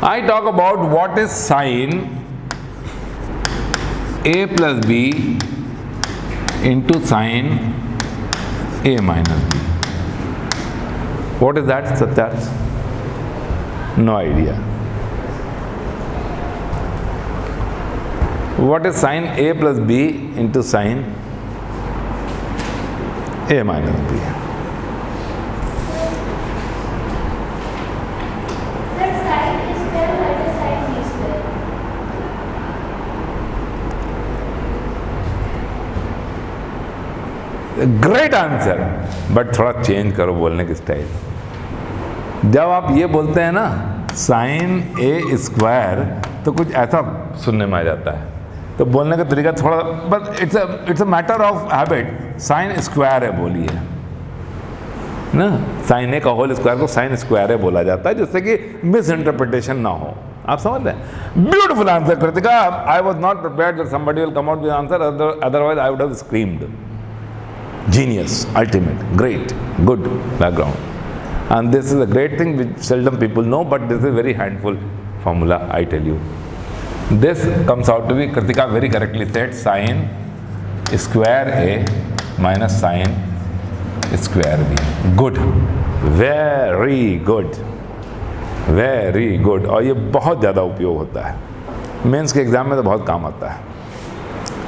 Speaker 1: I talk about what is sine a plus B into sine a minus b. What is that, Satyarth? No idea. What is sin a plus b into sin a minus b? Great answer, but थोड़ा change करो बोलने की style. जब आप ये बोलते हैं ना साइन ए स्क्वायर, तो कुछ ऐसा सुनने में आ जाता है, तो बोलने का तरीका थोड़ा, but it's a matter of habit. Sine square है बोलिए ना, साइन ए का होल स्क्वायर को साइन स्क्वायर है बोला जाता है, जिससे कि मिस इंटरप्रिटेशन ना हो। आप समझ रहे हैं? Beautiful answer Kritika. I was not prepared that somebody will come out with answer, otherwise I would have screamed. Genius, ultimate, great, good background. And this is a great thing which seldom people know, but this is very handful formula, I tell you. This comes out to be, Kritika very correctly said, sin square A minus sin square B. Good, very good, very good. और ये बहुत ज़्यादा उपयोग होता है, mains के exam में तो बहुत काम आता है।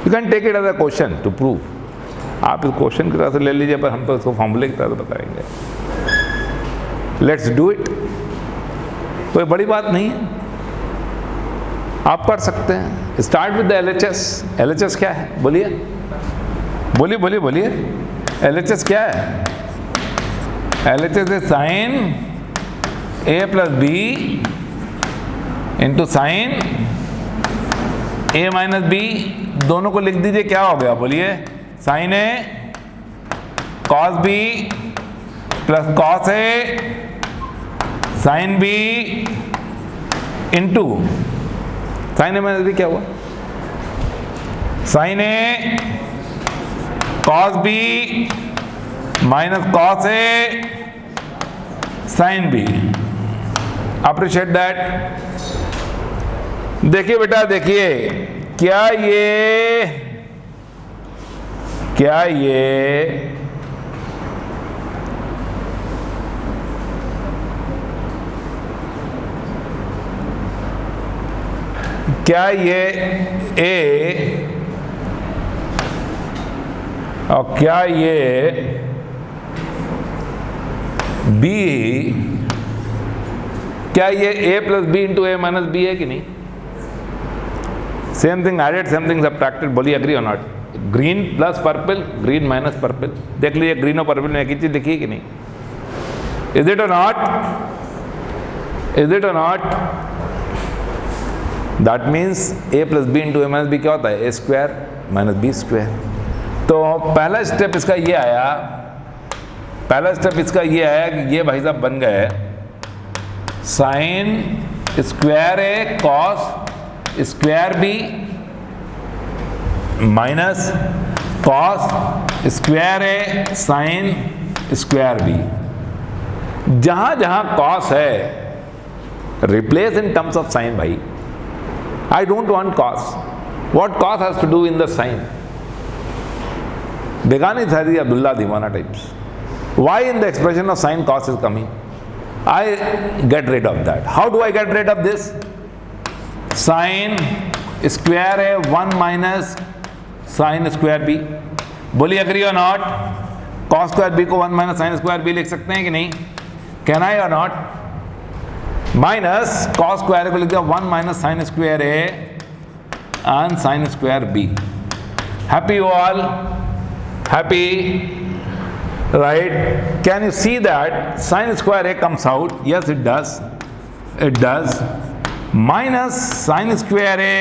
Speaker 1: You can take it as a question to prove. आप इस क्वेश्चन की तरह से ले लीजिए, पर हम तो इसको फॉर्मूले की तरह से बताएंगे। Let's do it. कोई बड़ी बात नहीं है, आप कर सकते हैं। Start with the LHS। LHS क्या है? बोलिए बोलिए बोलिए बोलिए। LHS क्या है? LHS is sine A plus B into sine A minus B. दोनों को लिख दीजिए, क्या हो गया बोलिए? Sine A cos B plus cos A sine B into sine A minus B. क्या हुआ? Sine A cos B minus cos A sine B. Appreciate that. देखिए बेटा, देखिए क्या ये A और क्या ये B, क्या ये A plus B into A minus B है कि नहीं? Same thing added, same thing subtracted. बोलिए agree or not? Green plus purple, green minus purple. देख लीजिए ग्रीन और पर्पल में एक ही चीज लिखी है कि नहीं? इज इट और नॉट? इज इट और not? That means A plus B into A minus B क्या होता है? A square minus B square. तो पहला स्टेप इसका ये आया, कि ये भाई साहब बन गए sine square A cos square B minus cos square A sine square B. जहां जहां कॉस है replace in terms of sine. भाई I don't want cos. What cos has to do in the sine? Begani Thari Abdullah Diwana types. Why in the expression of sine cos is coming? I get rid of that. How do I get rid of this? Sine square A 1 minus sine square B. बोलिए agree or not? Cos square B को 1 minus sine square B लिख सकते हैं कि नहीं? Can I or not? Minus cos square को लिख दिया 1 minus sine square A and sine square B. Happy you all? Happy? Right? Can you see that sine square A comes out? Yes, it does. It does. Minus sine square A,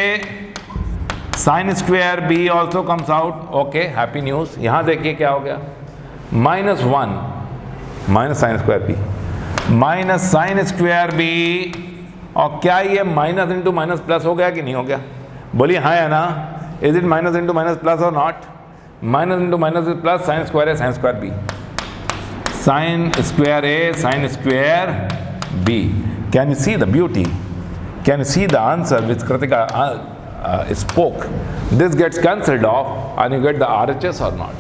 Speaker 1: sine square B also comes out. Okay, happy news. यहाँ देखिए क्या हो गया? Minus 1 minus sine square B minus sine square B. और क्या ये minus into minus plus हो गया कि नहीं हो गया? बोलिए हाँ या ना? Is it minus into minus plus or not? Minus into minus is plus, sine square A, sine square B. Sine square A, sine square B. Can you see the beauty? Can you see the answer which Kritika spoke? This gets cancelled off and you get the RHS or not?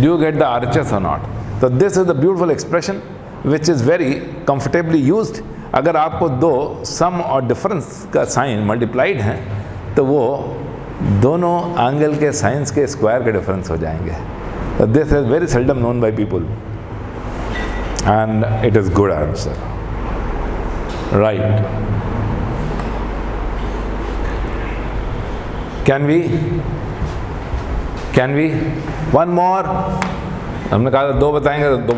Speaker 1: Do you get the RHS or not? So this is the beautiful expression which is very comfortably used. अगर आपको दो सम और difference का sign multiplied हैं तो वो दोनों angle के साइंस के स्क्वायर के डिफरेंस हो जाएंगे. This is very seldom known by people and it is good answer. Right? Can we one more? हमने कहा था दो बताएंगे तो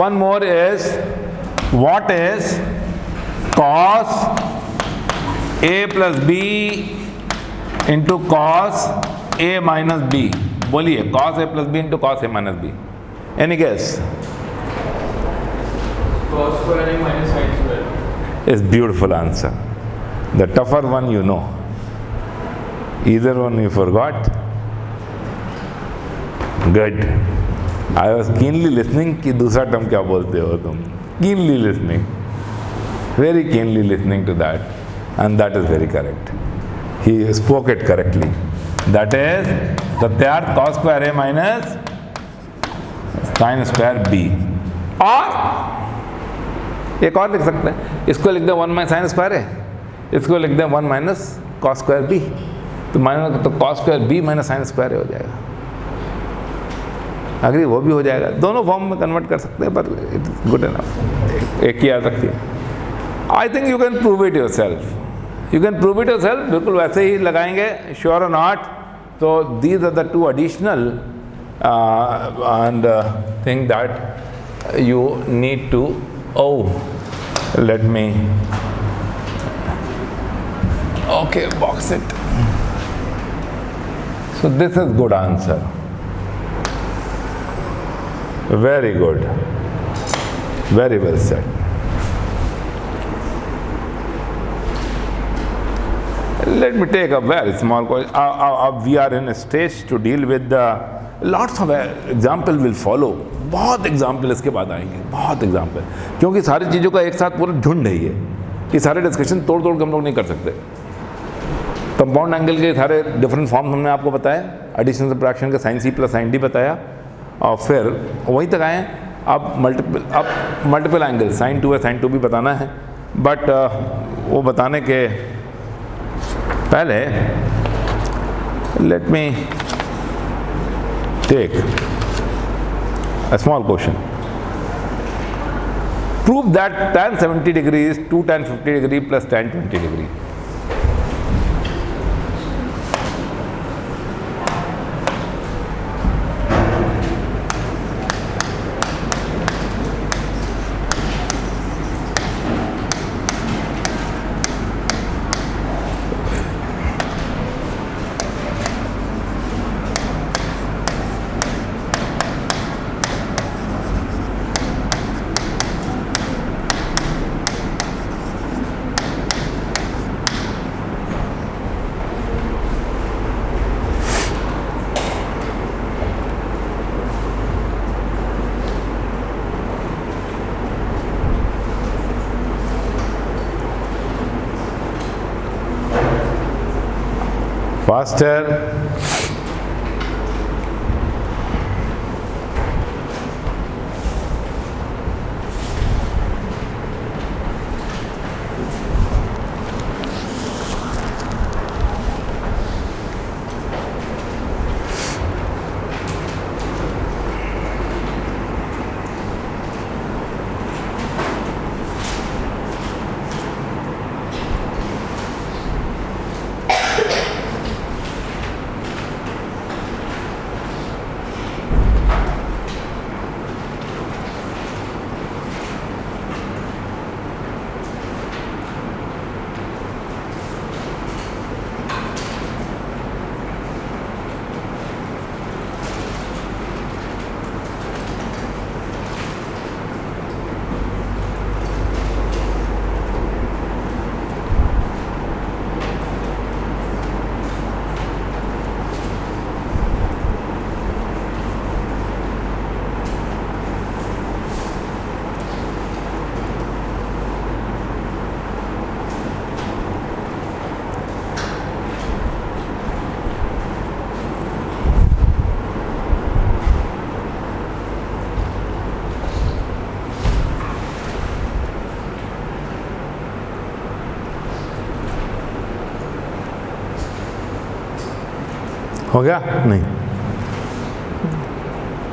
Speaker 1: one more is what is cos A plus B into cos A minus B. बोलिए cos A plus B into cos A minus B. Any guess?
Speaker 2: Cos square A minus sin square.
Speaker 1: Is beautiful answer. The tougher one you know. Either one you forgot. Good. I was keenly listening कि दूसरा term क्या बोलते हो तुम. Keenly listening. Very keenly listening to that. And that is very correct. He spoke it correctly. That is Satyarth cos square A minus sin square B. और एक और लिख सकते हैं, इसको लिख दें 1 माइनस साइन स्क्वायर A, इसको लिख दें 1 माइनस cos स्क्वायर B. तो cos square B minus sign square A हो जाएगा. अग्री? वो भी हो जाएगा. दोनों फॉर्म में कन्वर्ट कर सकते हैं पर इट इज गुड इनफ. एक ही याद रखिए. I think you can prove it yourself. बिल्कुल वैसे ही लगाएंगे. Sure or not? तो these are the two additional and thing that you need to. Let me okay box it. So this is good answer. Very good. Very well said. Let me take a very small question. We are in a stage to deal with the lots of example will follow, बहुत example इसके बाद आएंगे, बहुत example, क्योंकि सारी चीज़ों का एक साथ पूरा झुंड है ये सारे डिस्कशन तोड़ तोड़ के हम लोग नहीं कर सकते। कंपाउंड एंगल के सारे डिफरेंट फॉर्म्स हमने आपको बताया, एडिशन सब्ट्रैक्शन का sin c plus sin d बताया, और फिर वहीं तक आए। अब मल्टीपल एंगल sin 2 है, sin 2 भी बताना है, बट वो बताने के पहले let me take a small question. Prove that tan 70 degree is 2 tan 50 degree plus tan 20 degree. Faster. हो गया? नहीं,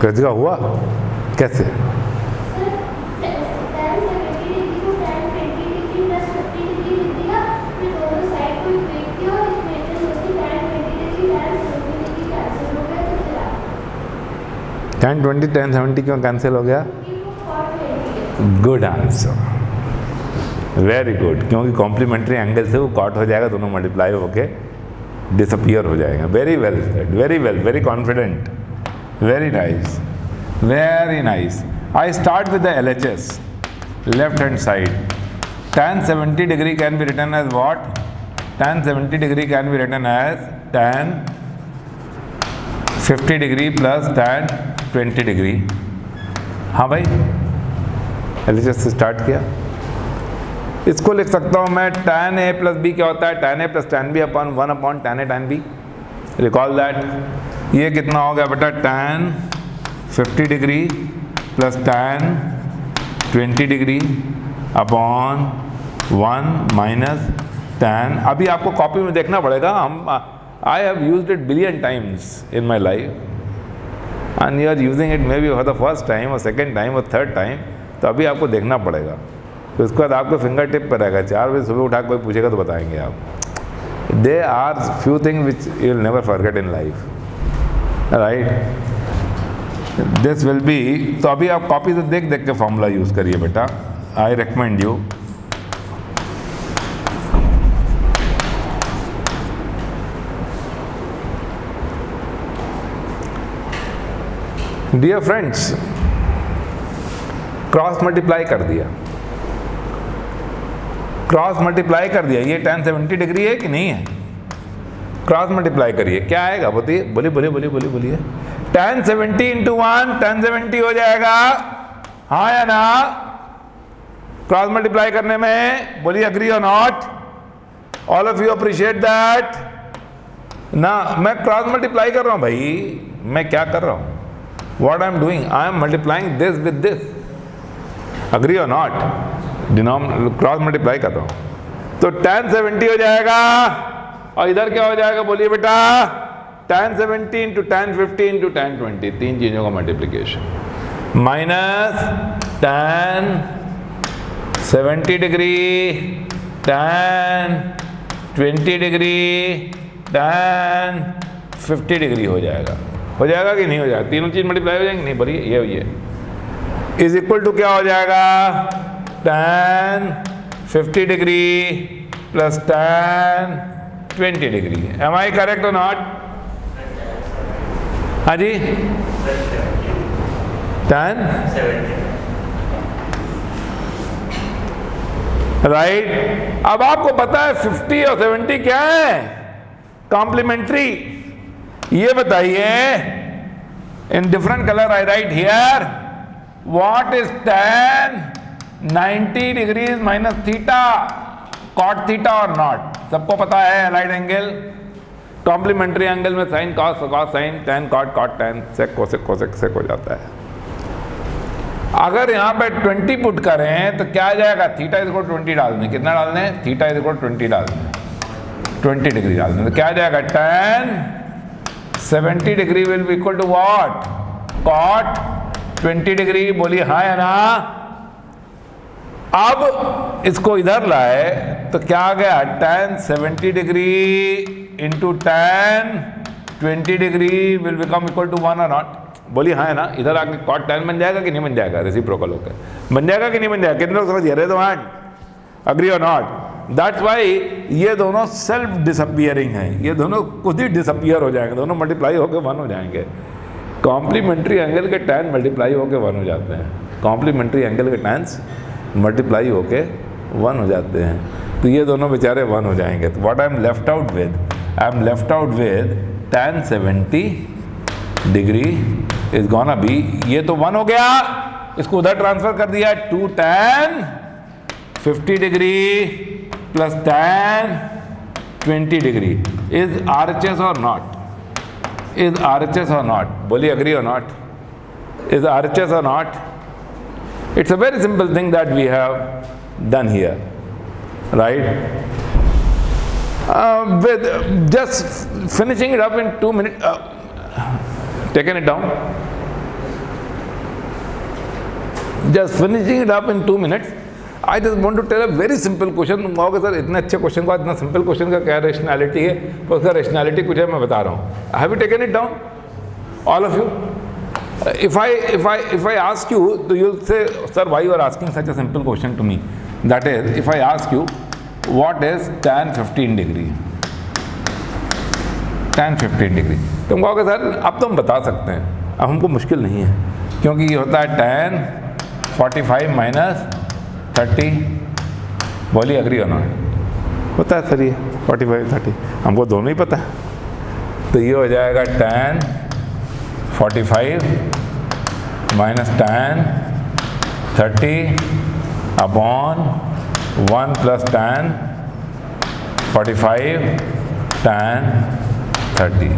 Speaker 1: कृतिका हुआ कैसे? tan 20 tan 70 क्यों कैंसिल हो गया? गुड आंसर, वेरी गुड, क्योंकि कॉम्प्लीमेंट्री एंगल से वो कॉट हो जाएगा, दोनों मल्टीप्लाई होके डिसअपियर हो जाएगा। Very well said, very well, very confident, very nice, very nice. I start with the LHS, left hand side. tan 70 degree can be written as what? tan 70 degree can be written as tan 50 degree plus tan 20 degree। हाँ भाई, LHS से start किया। इसको लिख सकता हूँ मैं tan a plus B क्या होता है? tan a plus tan b upon 1 upon tan a tan b। Recall that. ये कितना हो गया बेटा? tan 50 degree plus tan 20 degree upon 1 minus tan। अभी आपको कॉपी में देखना पड़ेगा, हम I have used it billion times in my life and you are using it maybe for the first time or second time or third time, तो अभी आपको देखना पड़ेगा। तो उसके बाद आपको फिंगर टिप पर रहेगा, 4 बजे सुबह उठा कोई पूछेगा तो बताएंगे आप। There are few thing which you will never forget in life, right? This will be, तो अभी आप कॉपी से देख देख के फॉर्मूला यूज़ करिए बेटा, I recommend you. Dear friends, cross multiply कर दिया, क्रॉस मल्टीप्लाई कर दिया। ये tan 70 डिग्री है कि नहीं है? क्रॉस मल्टीप्लाई करिए, क्या आएगा? बोलिए बोलिए बोलिए बोलिए बोलिए। tan 70 इंटू 1 tan 70 हो जाएगा, हाँ या ना? क्रॉस मल्टीप्लाई करने में बोलिए agree or not? All of you appreciate that ना? मैं क्रॉस मल्टीप्लाई कर रहा हूं भाई, मैं क्या कर रहा हूं? What I am doing? I am multiplying this with this, agree or not? Cross multiply कर रहा हूं, तो tan 70 हो जाएगा, और इधर क्या हो जाएगा बोलिए बेटा? tan 70 into tan 50 into tan 20, तीन चीजों का multiplication, minus tan 70 degree tan 20 degree tan 50 degree हो जाएगा कि नहीं हो जाएगा? तीनों चीज मल्टीप्लाई हो जाएंगे? नहीं, बोलिए ये इज इक्वल टू क्या हो जाएगा? tan 50 degree plus tan 20 degree. Am I correct और नॉट? हाँ जी, tan 70 राइट। अब आपको पता है 50 और 70 क्या है? कॉम्प्लीमेंट्री। ये बताइए, in different colour I write here, what is tan 90 degrees minus theta, cot theta or not? सबको पता है अलाइड एंगल, कॉम्प्लीमेंट्री एंगल में sine cos, cos sine, tan cot, cot tan, sec cosec, cosec sec हो जाता है। अगर यहाँ पे 20 पुट करें तो क्या आ जाएगा? थीटा इज इक्वल 20 डाल दें, कितना डाल दें? थीटा इज इक्वल 20 डाल दें, 20 डिग्री डाल दें, तो क्या आ जाएगा? tan 70 degree will be equal to what? Cot 20 degree. बोलिए हाँ या ना? अब इसको इधर लाए तो क्या आ गया? tan 70 degree into tan 20 degree will become equal to 1 or not? बोलिए हाँ है ना? इधर आके कॉट tan बन जाएगा कि नहीं बन जाएगा? रेसिप्रोकल होकर बन जाएगा कि नहीं बन जाएगा? कितने लोग समझ गए? तो one, agree or not? That's why ये दोनों सेल्फ डिसअपियरिंग हैं, ये दोनों खुद ही डिसअपियर हो जाएंगे, दोनों मल्टीप्लाई होकर 1 हो जाएंगे। कॉम्प्लीमेंट्री एंगल के tan मल्टीप्लाई होकर 1 हो जाते हैं, कॉम्प्लीमेंट्री एंगल के टैंस मल्टीप्लाई होके 1 हो जाते हैं, तो ये दोनों बेचारे 1 हो जाएंगे। तो what I am left out with? I am left out with tan 70 degree is gonna B, ये तो 1 हो गया, इसको उधर ट्रांसफर कर दिया, 2 tan 50 degree plus tan 20 degree is RHS और नॉट? इज RHS और नॉट? बोलिए agree or not? Is RHS और not? It's a very simple thing that we have done here, right? With just finishing it up in 2 minutes, taking it down. Just finishing it up in 2 minutes. I just want to tell a very simple question. तुम कहोगे sir इतने अच्छे question का, इतना simple question का क्या rationality है? तो उसका रेशनैलिटी कुछ है, मैं बता रहा हूँ. Have you taken it down? All of you? If I ask you, तो you'll say, sir, why you are asking such a simple question to me? That is, if I ask you, what is tan 15 degree? Tan 15 degree. तुम कहोगे sir अब तो हम बता सकते हैं, अब हमको मुश्किल नहीं है, क्योंकि ये होता है tan 45 माइनस 30. बोलिए अग्री और नॉट? होता है सर ये 45 30, हमको दोनों ही पता है, तो ये हो जाएगा tan 45 minus tan 30 upon 1 plus tan 45 tan 30.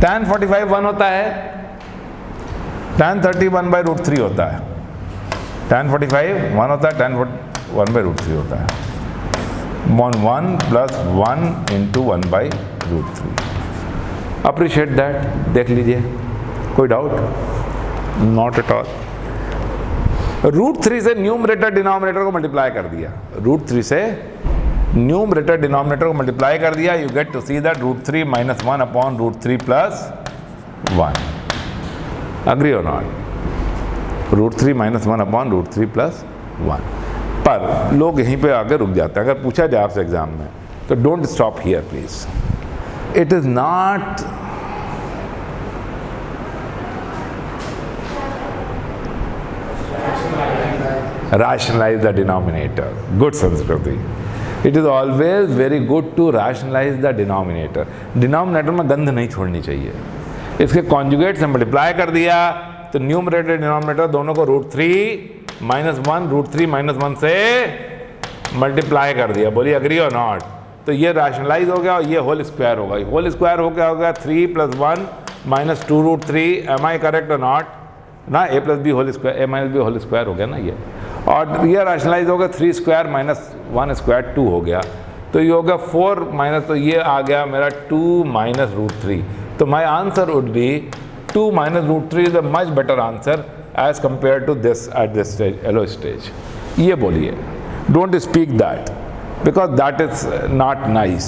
Speaker 1: tan 45 1 होता है, tan 30 1 बाई रूट 3 होता है. tan 45 1 होता है, tan 1 बाई रूट 3 होता है. 1 plus 1 into 1 by root 3. Appreciate that. देख लीजिए, कोई doubt? Not at all. Root 3 से न्यूमरेटर डिनोमिनेटर को मल्टीप्लाई कर दिया, रूट 3 से न्यूमरेटर डिनोमिनेटर को मल्टीप्लाई कर दिया. You get to see that root 3 minus 1 upon root 3 plus 1. Agree or not? Root 3 minus 1 upon root 3 plus 1. पर लोग यहीं पे आकर रुक जाते हैं. अगर पूछा जाए आपसे एग्जाम में तो don't stop here please. It is not rationalize the denominator. Good Sanskriti. It is always very good to rationalize the denominator. Denominator में गंध नहीं छोड़नी चाहिए. इसके कॉन्जुगेट से मल्टीप्लाई कर दिया तो न्यूमरेटर डिनोमिनेटर दोनों को √3 -1 √3 -1 से मल्टीप्लाई कर दिया। बोलिए अग्री और नॉट। तो ये रैशनलाइज हो गया और ये होल स्क्वायर होगा। होल स्क्वायर हो गया 3 + 1 - 2 √3। एम आई करेक्ट और नॉट ना? a + b whole square, a - b whole square हो गया ना ये। और ये रैशनलाइज हो गया 3² - 1² 2 हो गया। तो ये हो गया 4 तो ये आ गया मेरा 2 - √3। तो my answer would be 2 - √3 is a much better answer as compare to this at this stage, एलो स्टेज। ये बोलिए, don't speak that because that is not nice.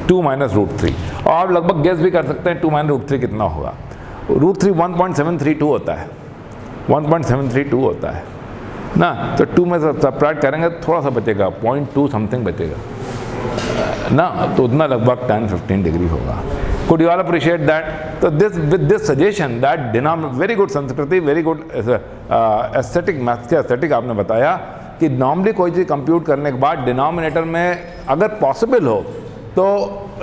Speaker 1: 2 - √3 और आप लगभग गेस भी कर सकते हैं 2 - √3 कितना होगा। √3 1.732 होता है, 1.732 होता है ना। तो 2 में से सब्ट्रैक्ट करेंगे तो थोड़ा सा बचेगा, 0.2 समथिंग बचेगा ना। तो उतना लगभग 10-15 डिग्री होगा। Could you all appreciate that? So with this suggestion that very good संस्कृति, very good aesthetic, मैथ्स के aesthetic आपने बताया कि नॉर्मली कोई चीज़ कंप्यूट करने के बाद डिनोमिनेटर में अगर पॉसिबल हो तो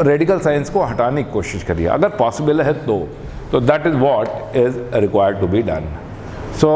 Speaker 1: रेडिकल साइंस को हटाने की कोशिश करिए, अगर पॉसिबल है तो that is what is required to be done. So